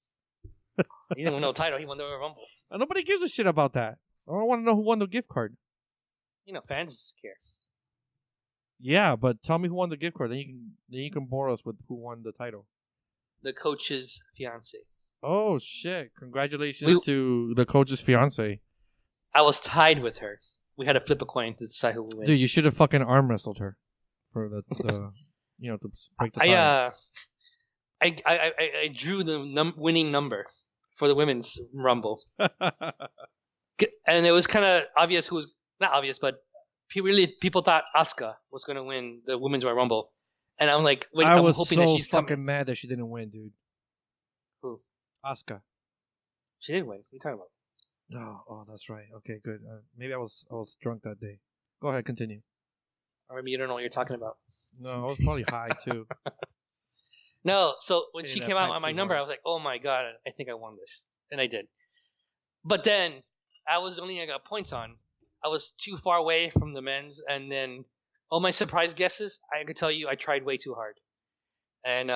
He didn't win no title. He won the Royal Rumble. Nobody gives a shit about that. I don't want to know who won the gift card. Fans care. Yeah, but tell me who won the gift card. Then you can bore us with who won the title. The coach's fiance. Oh shit! Congratulations to the coach's fiance. I was tied with her. We had to flip a coin to decide who would win. Dude, you should have fucking arm wrestled her for the to break the title. I drew the winning number for the women's Rumble, and it was kind of obvious who was not obvious, but people thought Asuka was going to win the women's Royal Rumble, and I'm like, I'm hoping so that she's fucking mad that she didn't win, dude. Who? Asuka. She did win. What are you talking about? Oh, that's right. Okay, good. Maybe I was drunk that day. Go ahead, continue. Or maybe you don't know what you're talking about. No, I was probably high too. No, so when she came out on my number, I was like, oh my god, I think I won this. And I did. But then, I got points on. I was too far away from the men's, and then all my surprise guesses, I could tell you I tried way too hard. And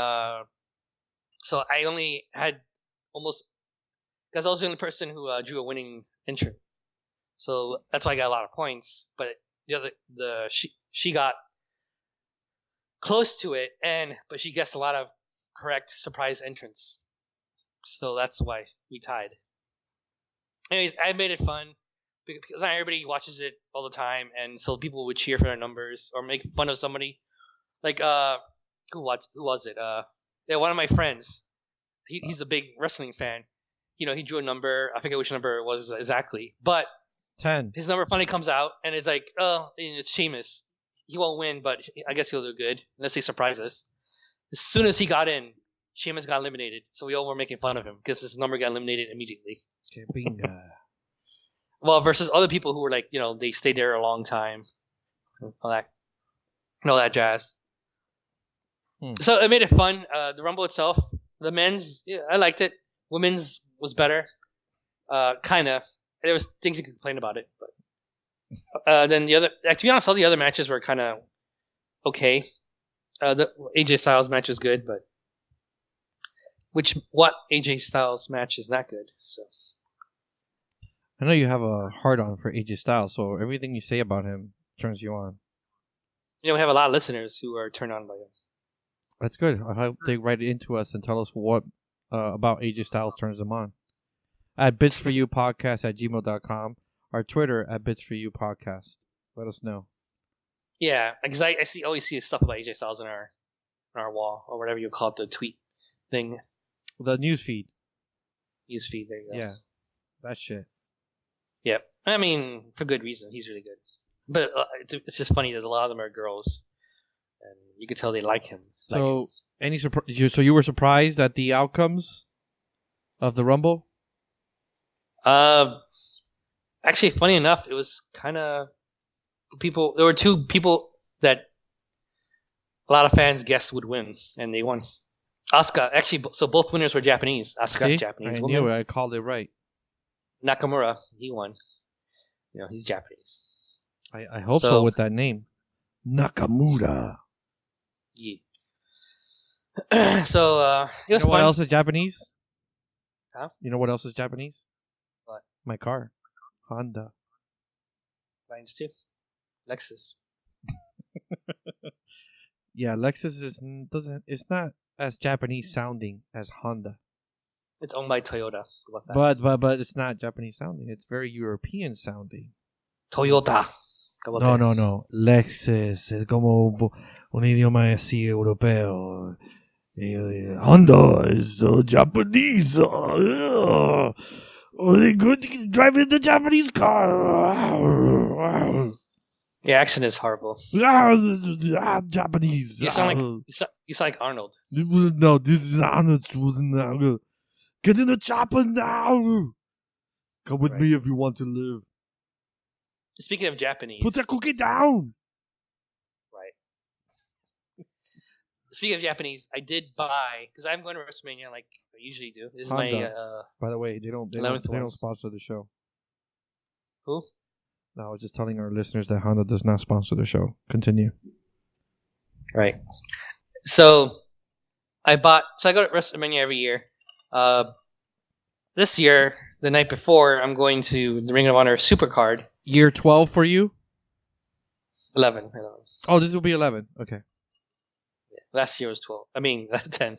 so I only had almost, because I was the only person who drew a winning entrant. So that's why I got a lot of points. But she got close to it, but she guessed a lot of correct surprise entrants. So that's why we tied. Anyways, I made it fun because not everybody watches it all the time, and so people would cheer for their numbers or make fun of somebody. Like who was it? One of my friends. He's a big wrestling fan. He drew a number. I forget which number it was exactly, but 10. His number finally comes out, and it's like, it's Sheamus. He won't win, but I guess he'll do good unless they surprise us. As soon as he got in, Sheamus got eliminated, so we all were making fun of him because his number got eliminated immediately. Well, versus other people who were like, they stayed there a long time, all that jazz. So it made it fun. The Rumble itself, the men's, I liked it. Women's was better, kind of. There was things you could complain about it, but then the other, to be honest, all the other matches were kind of okay. The AJ Styles match was good, but what AJ Styles match is not good? So I know you have a hard on for AJ Styles, so everything you say about him turns you on. We have a lot of listeners who are turned on by him. That's good. I hope they write into us and tell us what about AJ Styles turns them on. At bitsforyoupodcast@gmail.com. Our Twitter at bitsforyoupodcast. Let us know. Yeah, because I always see stuff about AJ Styles in our wall, or whatever you call it, the tweet thing. The news feed. News feed, there you go. Yeah, that shit. Yep. I mean, for good reason. He's really good. But it's just funny. There's a lot of them are girls, and you could tell they like him. So, so you were surprised at the outcomes of the Rumble? Actually, funny enough, it was kind of people. There were two people that a lot of fans guessed would win, and they won. Asuka, actually, so both winners were Japanese. Asuka, Japanese woman. I knew it. I called it right. Nakamura, he won. He's Japanese. I hope so with that name. Nakamura. Yeah. So, it was fun. What else is Japanese? Huh? You know what else is Japanese? What? My car. Honda. Mine's too. Lexus. Yeah, Lexus it's not as Japanese sounding as Honda. It's owned by Toyota. How about that? But it's not Japanese sounding. It's very European sounding. Toyota. No. Lexus es como un idioma así europeo. Honda is Japanese. They good driving the Japanese car. Yeah, accent is horrible. Japanese. You sound like Arnold. No, this is Arnold Schwarzenegger. Get in the chopper now. Come with me if you want to live. Speaking of Japanese, put that cookie down. Right. Speaking of Japanese, I did buy because I'm going to WrestleMania like I usually do. This is my. By the way, they don't sponsor the show. Who? No, I was just telling our listeners that Honda does not sponsor the show. Continue. Right. So I go to WrestleMania every year. This year, the night before, I'm going to the Ring of Honor Supercard. Year 12 for you? 11. Oh, this will be 11. Okay. Yeah, last year was 12. I mean, 10.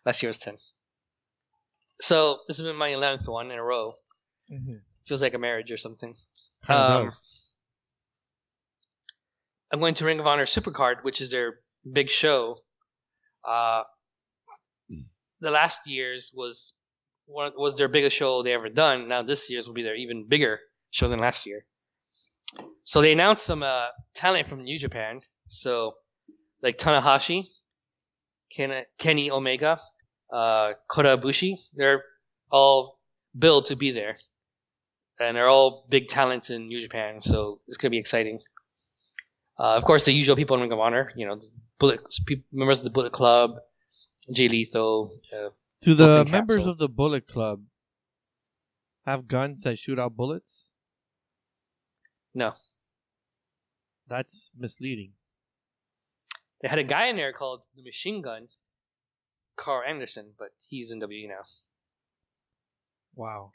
Last year was 10. So this has been my 11th one in a row. Mm-hmm. Feels like a marriage or something. I'm going to Ring of Honor Supercard, which is their big show. The last year's was their biggest show they ever done. Now this year's will be their even bigger show than last year. So they announced some talent from New Japan. So like Tanahashi, Kenny Omega, Kota Ibushi, they're all billed to be there. And they're all big talents in New Japan, so it's going to be exciting. Of course, the usual people in Ring of Honor, members of the Bullet Club, Jay Lethal. Do the members of the Bullet Club have guns that shoot out bullets? No. That's misleading. They had a guy in there called the Machine Gun, Carl Anderson, but he's in WWE now. Wow.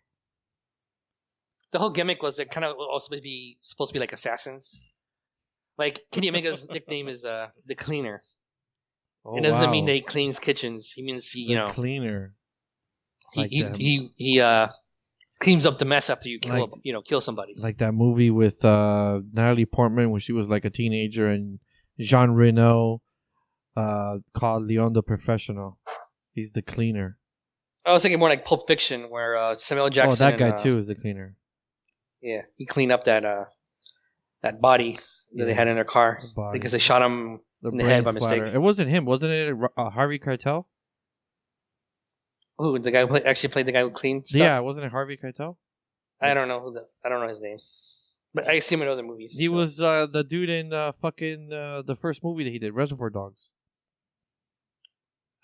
The whole gimmick was that kind of also supposed to be like assassins. Like Kenny Omega's nickname is the Cleaner. Oh, it doesn't mean that he cleans kitchens. He means he cleaner. He cleans up the mess after you kill somebody. Like that movie with Natalie Portman when she was like a teenager and Jean Reno called Leon the Professional. He's the cleaner. I was thinking more like Pulp Fiction where Samuel Jackson. Oh, that guy too is the cleaner. Yeah, he cleaned up that body that they had in their car because they shot him in the head by mistake. It wasn't him, wasn't it? Harvey Keitel? Who the guy who actually played the guy who cleaned stuff? Yeah, wasn't it Harvey Keitel? I don't know his name, but I see him in other movies. He was the dude in the first movie that he did, Reservoir Dogs.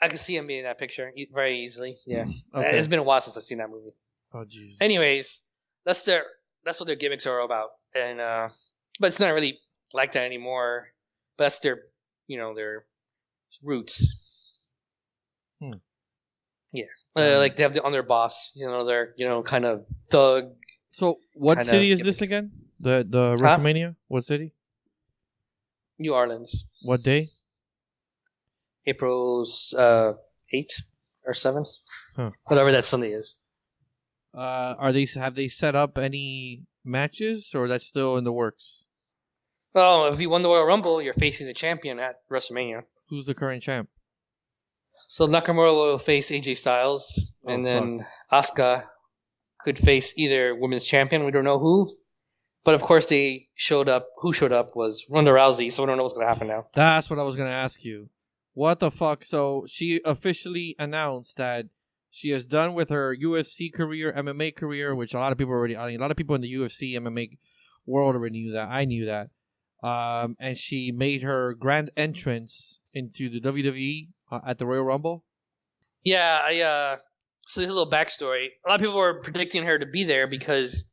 I can see him being in that picture very easily. Yeah, okay. It's been a while since I've seen that movie. Oh jeez. Anyways, that's what their gimmicks are about, and but it's not really like that anymore. But that's their roots. Yeah, like they have the underboss. They're kind of thug. So what city is this again? The WrestleMania? What city? New Orleans. What day? April's 8th or 7th, whatever that Sunday is. Have they set up any matches, or that's still in the works? Well, if you won the Royal Rumble, you're facing the champion at WrestleMania. Who's the current champ? So Nakamura will face AJ Styles, and then Asuka could face either women's champion. We don't know who, but of course they showed up. Who showed up was Ronda Rousey, so we don't know what's going to happen now. That's what I was going to ask you. What the fuck? So she officially announced that She is done with her UFC career, MMA career, which a lot of people in the UFC MMA world already knew that. I knew that. And she made her grand entrance into the WWE at the Royal Rumble. Yeah, so there's a little backstory. A lot of people were predicting her to be there because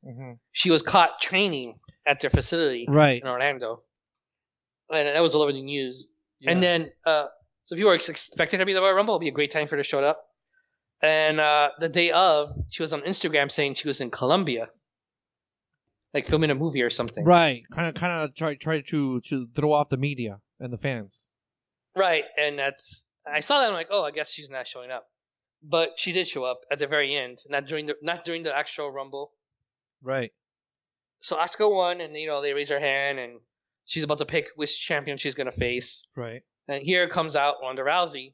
she was caught training at their facility in Orlando. And that was all over the news. Yeah. And then, so people were expecting her to be the Royal Rumble. It would be a great time for her to show up. And the day of, she was on Instagram saying she was in Colombia, like filming a movie or something. Right, kind of try to throw off the media and the fans. Right, and I saw that. I'm like, oh, I guess she's not showing up, but she did show up at the very end, not during the actual Rumble. Right. So Asuka won, and they raise her hand, and she's about to pick which champion she's gonna face. Right. And here comes out Ronda Rousey.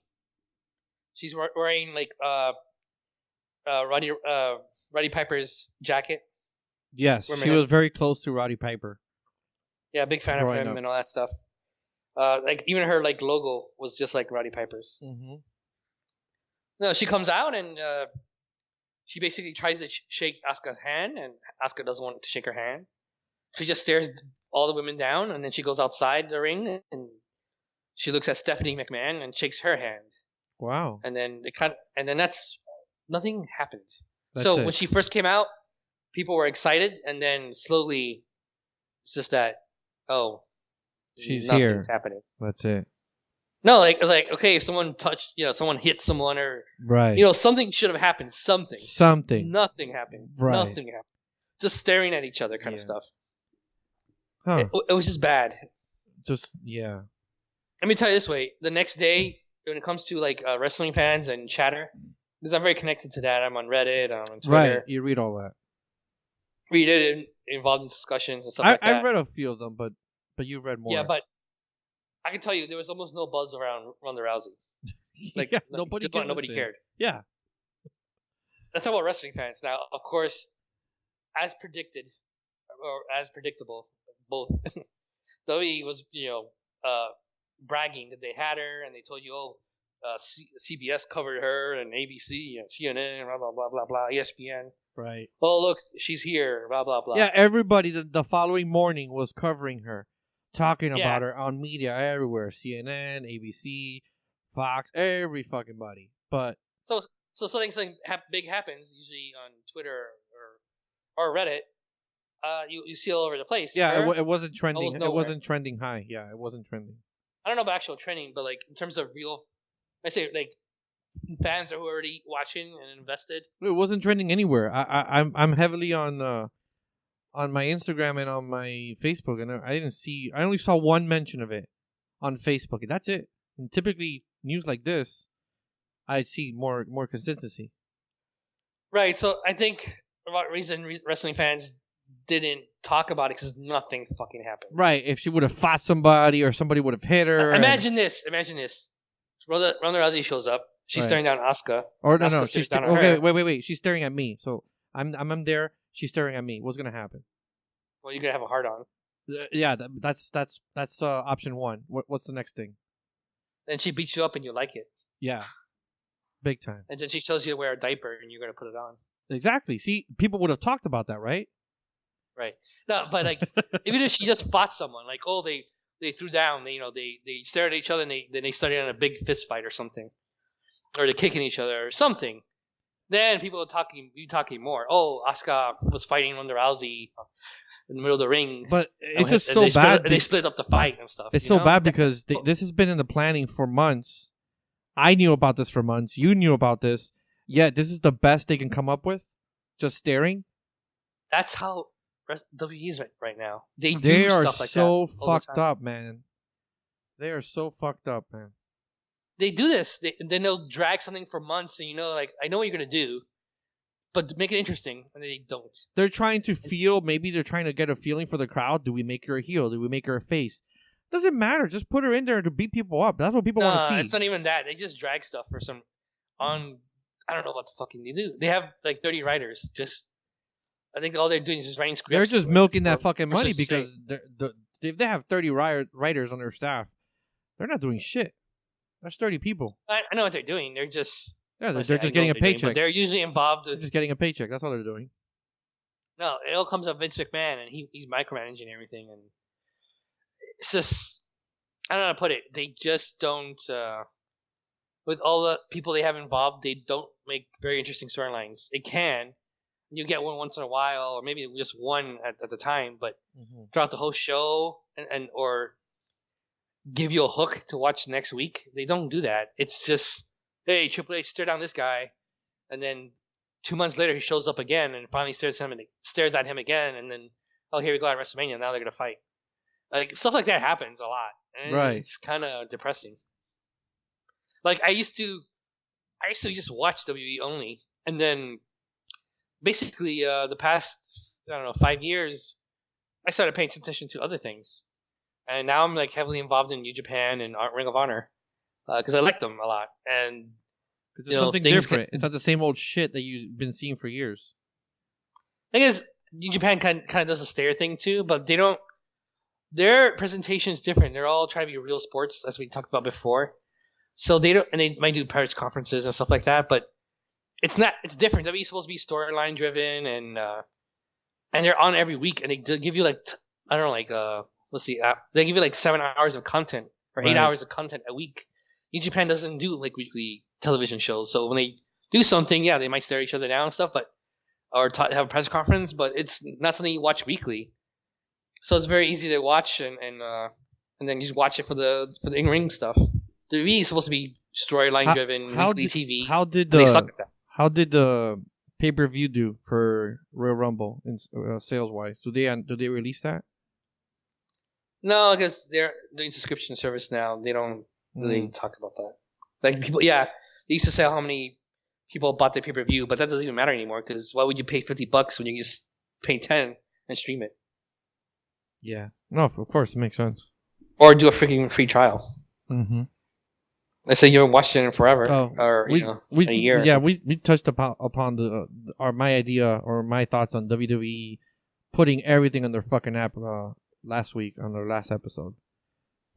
She's wearing like Roddy Piper's jacket. Yes, she was very close to Roddy Piper. Yeah, big fan of him and all that stuff. Like even her like logo was just like Roddy Piper's. Mm-hmm. No, she comes out and she basically tries to shake Asuka's hand, and Asuka doesn't want to shake her hand. She just stares all the women down, and then she goes outside the ring and she looks at Stephanie McMahon and shakes her hand. Wow. And then that's nothing happened. So when she first came out, people were excited, and then slowly it's just that she's nothing's here. Happening. That's it. No, like okay, if someone touched, someone hit someone or something should have happened. Something. Nothing happened. Right. Nothing happened. Just staring at each other, kind of stuff. Huh. It was just bad. Let me tell you this way: the next day, when it comes to like wrestling fans and chatter, because I'm very connected to that. I'm on Reddit, I'm on Twitter. Right, you read all that. Read it, involved in discussions and stuff like that. I read a few of them, but you read more. Yeah, but I can tell you there was almost no buzz around Ronda Rousey. Like nobody cared. Yeah, that's about wrestling fans. Now, of course, as predicted or as predictable, both WWE was bragging that they had her, and they told you, CBS covered her, and ABC and CNN, blah blah blah blah blah, ESPN. Right. Oh, look, she's here, blah blah blah. Yeah, everybody the following morning was covering her, talking about her on media everywhere, CNN, ABC, Fox, every fucking body. But so something big happens usually on Twitter or Reddit. You see all over the place. Yeah, it wasn't trending. It wasn't trending high. Yeah, it wasn't trending. I don't know about actual trending, but like in terms of real, I say like fans who are already watching and invested. It wasn't trending anywhere. I'm heavily on my Instagram and on my Facebook, and I only saw one mention of it on Facebook, and that's it. And typically news like this, I'd see more consistency. Right. So I think about reason wrestling fans didn't talk about it because nothing fucking happened. Right. If she would have fought somebody or somebody would have hit her. Imagine this. Ronda Rousey shows up. She's staring down Asuka. Or no. She's okay. Wait. She's staring at me. So I'm there. She's staring at me. What's gonna happen? Well, you're gonna have a hard on. Yeah. That's option one. What's the next thing? Then she beats you up and you like it. Yeah. Big time. And then she tells you to wear a diaper and you're gonna put it on. Exactly. See, people would have talked about that, right? Right. No, but like, even if she just fought someone, like, they threw down, they stared at each other, and they started on a big fist fight or something, or they're kicking each other or something. Then people are talking more. Oh, Asuka was fighting Ronda Rousey in the middle of the ring. But it's just so bad. They split up the fight and stuff. It's so bad because this has been in the planning for months. I knew about this for months. You knew about this. Yet this is the best they can come up with. Just staring. That's how WWE is right now. They are stuff like so that fucked up, man. They are so fucked up, man. They do this. Then they'll drag something for months, and like, I know what you're gonna do, but make it interesting, and they don't. They're trying to feel. Maybe they're trying to get a feeling for the crowd. Do we make her a heel? Do we make her a face? Doesn't matter. Just put her in there to beat people up. That's what people want to see. It's not even that. They just drag stuff for some I don't know what the fucking they do. They have like 30 writers. I think all they're doing is just writing scripts. They're just milking that fucking money because if they have 30 writers on their staff, they're not doing shit. There's 30 people. I know what they're doing. They're just Yeah, they're just getting a paycheck. But they're usually involved with... They're just getting a paycheck. That's all they're doing. No, it all comes up Vince McMahon, and he's micromanaging everything, and it's just, I don't know how to put it. They just don't, with all the people they have involved, they don't make very interesting storylines. It can. You get one once in a while, or maybe just one at the time, but throughout the whole show, and or give you a hook to watch next week, they don't do that. It's just, hey, Triple H, stare down this guy, and then 2 months later he shows up again and finally stares at him again, and then, oh, here we go at WrestleMania, now they're gonna fight. Like, stuff like that happens a lot, and it's kind of depressing. Like, I used to just watch WWE only, and then basically the past, I don't know, 5 years, I started paying attention to other things, and now I'm like heavily involved in New Japan and Ring of Honor because I like them a lot, and because it's something different. It's not the same old shit that you've been seeing for years. I guess New Japan kind of does a stare thing too, but they don't. Their presentation is different. They're all trying to be real sports, as we talked about before. So they don't, and they might do press conferences and stuff like that, but it's not. It's different. WWE is supposed to be storyline driven, and they're on every week, and they give you like I don't know, like what's the app? They give you like 7 hours of content or 8 hours of content a week. New Japan doesn't do like weekly television shows, so when they do something, yeah, they might stare each other down and stuff, but or have a press conference, but it's not something you watch weekly. So it's very easy to watch, and then you just watch it for the in-ring stuff. The WWE is supposed to be storyline driven, weekly TV. How did the pay-per-view do for Royal Rumble in sales wise? Do they release that? No, because they're doing subscription service now. They don't really talk about that. Like people, yeah, they used to say how many people bought the pay-per-view, but that doesn't even matter anymore. Because why would you pay $50 when you can just pay $10 and stream it? Yeah, no, of course it makes sense. Or do a freaking free trial. Mm-hmm. Let's say you haven't watched it in forever, or a year. Yeah, we touched upon my idea or my thoughts on WWE putting everything on their fucking app last week on their last episode.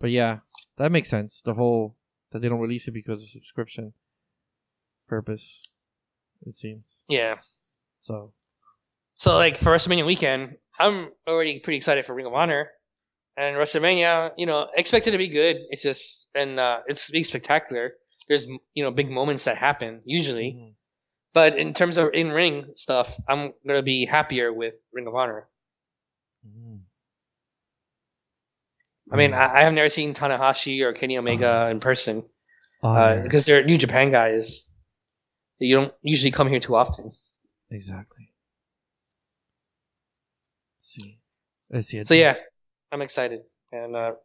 But yeah, that makes sense. The whole that they don't release it because of subscription purpose, it seems. Yeah. So like for WrestleMania weekend, I'm already pretty excited for Ring of Honor. And WrestleMania, expect it to be good. It's just, and it's being spectacular. There's, big moments that happen usually. Mm-hmm. But in terms of in-ring stuff, I'm going to be happier with Ring of Honor. Mm-hmm. I mean, I have never seen Tanahashi or Kenny Omega in person because they're New Japan guys. You don't usually come here too often. Exactly. Let's see. So yeah. I'm excited. And Ronda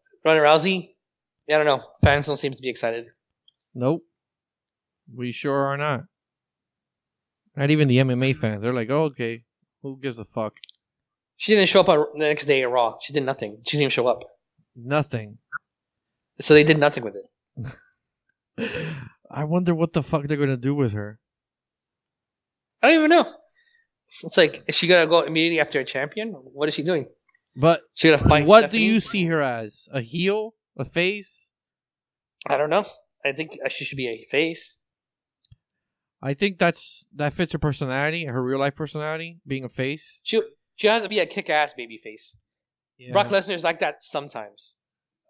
Rousey, I don't know. Fans don't seem to be excited. Nope. We sure are not. Not even the MMA fans. They're like, oh, okay. Who gives a fuck? She didn't show up the next day at Raw. She did nothing. She didn't even show up. Nothing. So they did nothing with it. I wonder what the fuck they're going to do with her. I don't even know. It's like, is she going to go immediately after a champion? What is she doing? But what Stephanie? Do you see her as? A heel? A face? I don't know. I think she should be a face. I think that fits her personality, her real life personality, being a face. She has to be a kick-ass baby face. Yeah. Brock Lesnar's like that sometimes.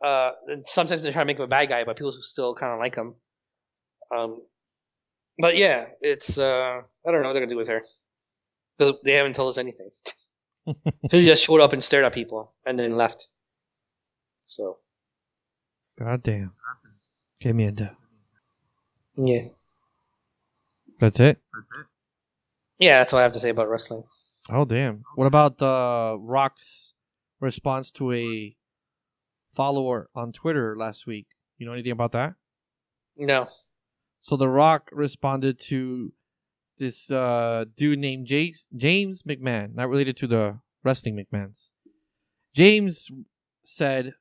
And sometimes they try to make him a bad guy, but people still kind of like him. But yeah, it's I don't know what they're gonna do with her because they haven't told us anything. So he just showed up and stared at people and then left. So. Goddamn. Give me a duh. Yeah. That's it? Yeah, that's all I have to say about wrestling. Oh, damn. What about Rock's response to a follower on Twitter last week? You know anything about that? No. So The Rock responded to this dude named James McMahon, not related to the wrestling McMahons. James said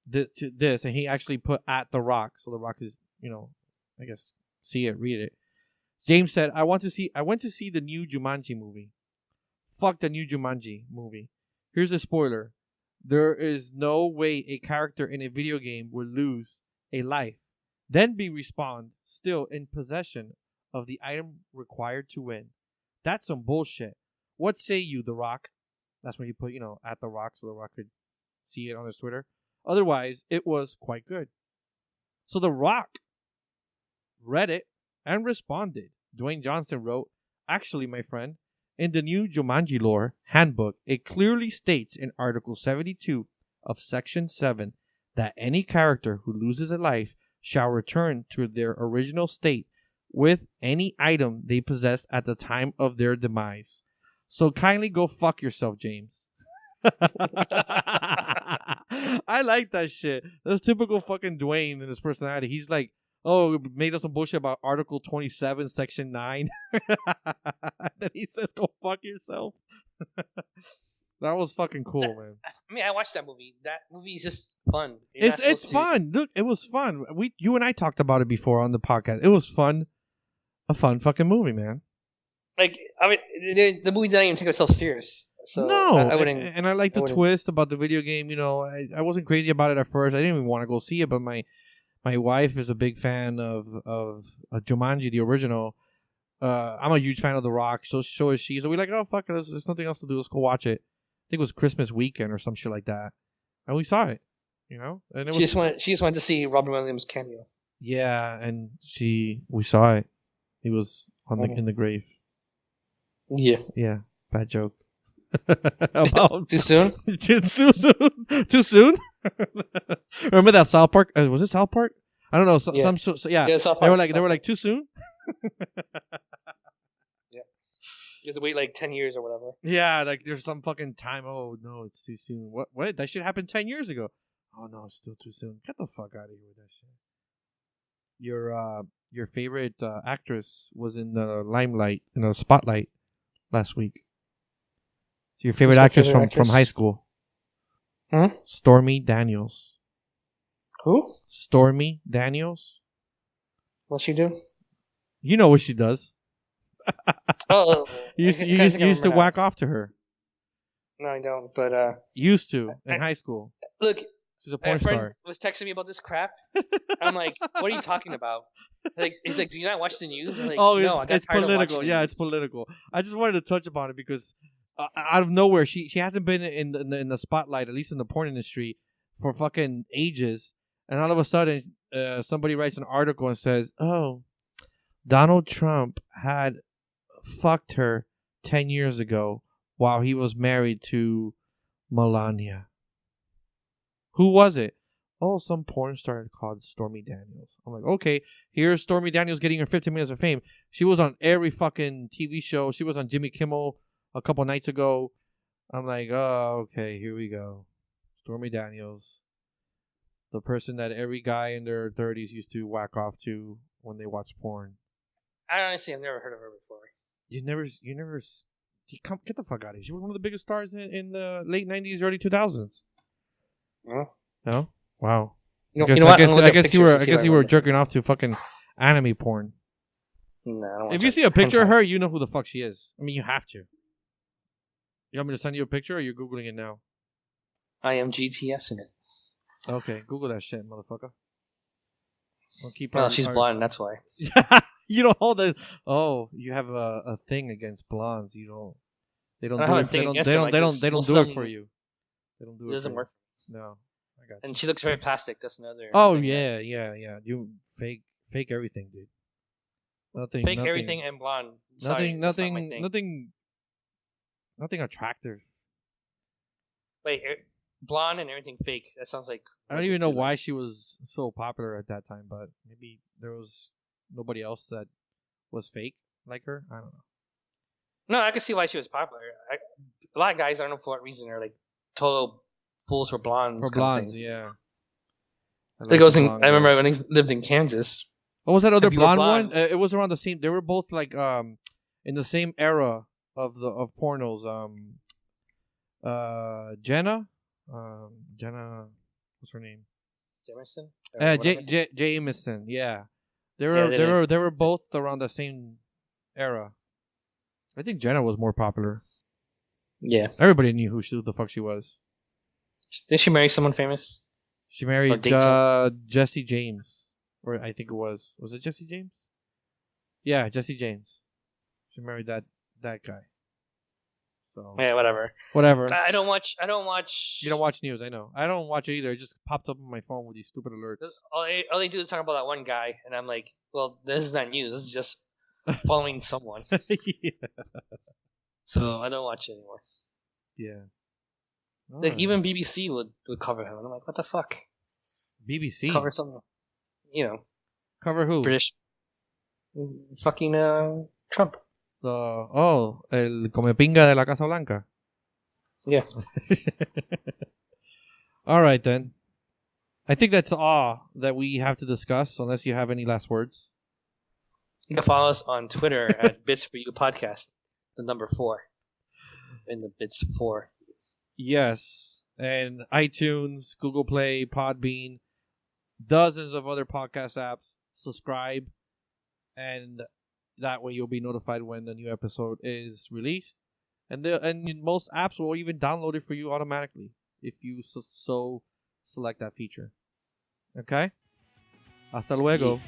this, and he actually put at The Rock. So The Rock is, I guess, read it. James said, I went to see the new Jumanji movie. Fuck the new Jumanji movie. Here's a spoiler. There is no way a character in a video game would lose a life. then be respawned still in possession of the item required to win. That's some bullshit. What say you, The Rock? That's when you put, at The Rock so The Rock could see it on his Twitter. Otherwise, it was quite good. So The Rock read it and responded. Dwayne Johnson wrote, actually, my friend, in the new Jumanji lore handbook, it clearly states in Article 72 of Section 7 that any character who loses a life shall return to their original state with any item they possessed at the time of their demise. So kindly go fuck yourself, James. I like that shit. That's typical fucking Dwayne and his personality. He's like, oh, made up some bullshit about Article 27, Section 9. Then he says, go fuck yourself. That was fucking cool, man. I mean, I watched that movie. That movie is just fun. It's fun. Look, it was fun. You and I talked about it before on the podcast. It was fun. A fun fucking movie, man. Like, I mean, the movie didn't even take itself serious. So no, I wouldn't. And I like the twist about the video game. I wasn't crazy about it at first. I didn't even want to go see it, but my wife is a big fan of Jumanji, the original. I'm a huge fan of The Rock. So is she. So we're like, oh fuck it, there's nothing else to do. Let's go watch it. I think it was Christmas weekend or some shit like that, and we saw it. And it she just wanted to see Robin Williams' cameo. Yeah, and we saw it. He was in the grave. Yeah. Bad joke. Too soon? Too soon? Remember that South Park? Was it South Park? I don't know. Yeah, South Park, they were like too soon. Yeah, you have to wait like 10 years or whatever. Yeah, like there's some fucking time. Oh no, it's too soon. What? That shit happened 10 years ago. Oh no, it's still too soon. Get the fuck out of here with that shit. Your favorite actress was in the limelight, in the spotlight last week. So your favorite actress from high school? Stormy Daniels. Who? Stormy Daniels. What's she do? You know what she does. Oh, you used to whack off to her. No, I don't. But used to in high school. Look, she's a porn star. friend was texting me about this crap. I'm like, what are you talking about? He's like, do you not watch the news? I'm like, no, it's political. Yeah, it's political. I just wanted to touch upon it because out of nowhere, she hasn't been in the spotlight, at least in the porn industry, for fucking ages. And all of a sudden, somebody writes an article and says, "Oh, Donald Trump had fucked her 10 years ago while he was married to Melania." Who was it? Oh, some porn star called Stormy Daniels. I'm like, okay, here's Stormy Daniels getting her 15 minutes of fame. She was on every fucking TV show. She was on Jimmy Kimmel a couple nights ago. I'm like, oh, okay, here we go. Stormy Daniels, the person that every guy in their 30s used to whack off to when they watch porn. I honestly have never heard of her before. Get the fuck out of here. She was one of the biggest stars in the late 90s, early 2000s. No? Wow. I guess you were jerking off to fucking anime porn. No, I don't if you see a picture of her, you know who the fuck she is. I mean, you have to. You want me to send you a picture, or are you Googling it now? I am GTS in it. Okay, Google that shit, motherfucker. She's blonde, that's why. You don't hold the. Oh, you have a thing against blondes. They don't do it. They don't do it for you. They don't do it. It doesn't work. No. I got you. And she looks very plastic. That's another. Oh yeah. You fake everything, dude. Nothing. Everything and blonde. Sorry, nothing attractive. Wait, blonde and everything fake. That sounds like. I don't even know why she was so popular at that time, but maybe there was nobody else that was fake like her. I don't know. No, I can see why she was popular. A lot of guys, I don't know for what reason, are like total fools for blondes. For blondes, yeah. I remember when he lived in Kansas. What was that other blonde one? It was around the same. They were both like in the same era of pornos. Jenna, what's her name? Jameson. Jameson. Yeah, they were both around the same era. I think Jenna was more popular. Yeah, everybody knew who the fuck she was. Did she marry someone famous? She married Jesse James. or I think it was it Jesse James? Yeah, Jesse James. She married that guy. So yeah, whatever. I don't watch. You don't watch news, I know. I don't watch it either. It just popped up on my phone with these stupid alerts. All they do is talk about that one guy, and I'm like, well, this is not news. This is just following someone. Yeah. So I don't watch it anymore. Yeah. Like even BBC would cover him, and I'm like, what the fuck? BBC cover something, Cover who? British. Fucking Trump. El come pinga de la Casa Blanca. Yeah. All right then. I think that's all that we have to discuss. Unless you have any last words. You can follow us on Twitter at Bits for You Podcast. The number 4 in the Bits 4. Yes, and iTunes, Google Play, PodBean, dozens of other podcast apps. Subscribe, and that way you'll be notified when the new episode is released. And most apps will even download it for you automatically if you so select that feature. Okay? Hasta luego. Yeah.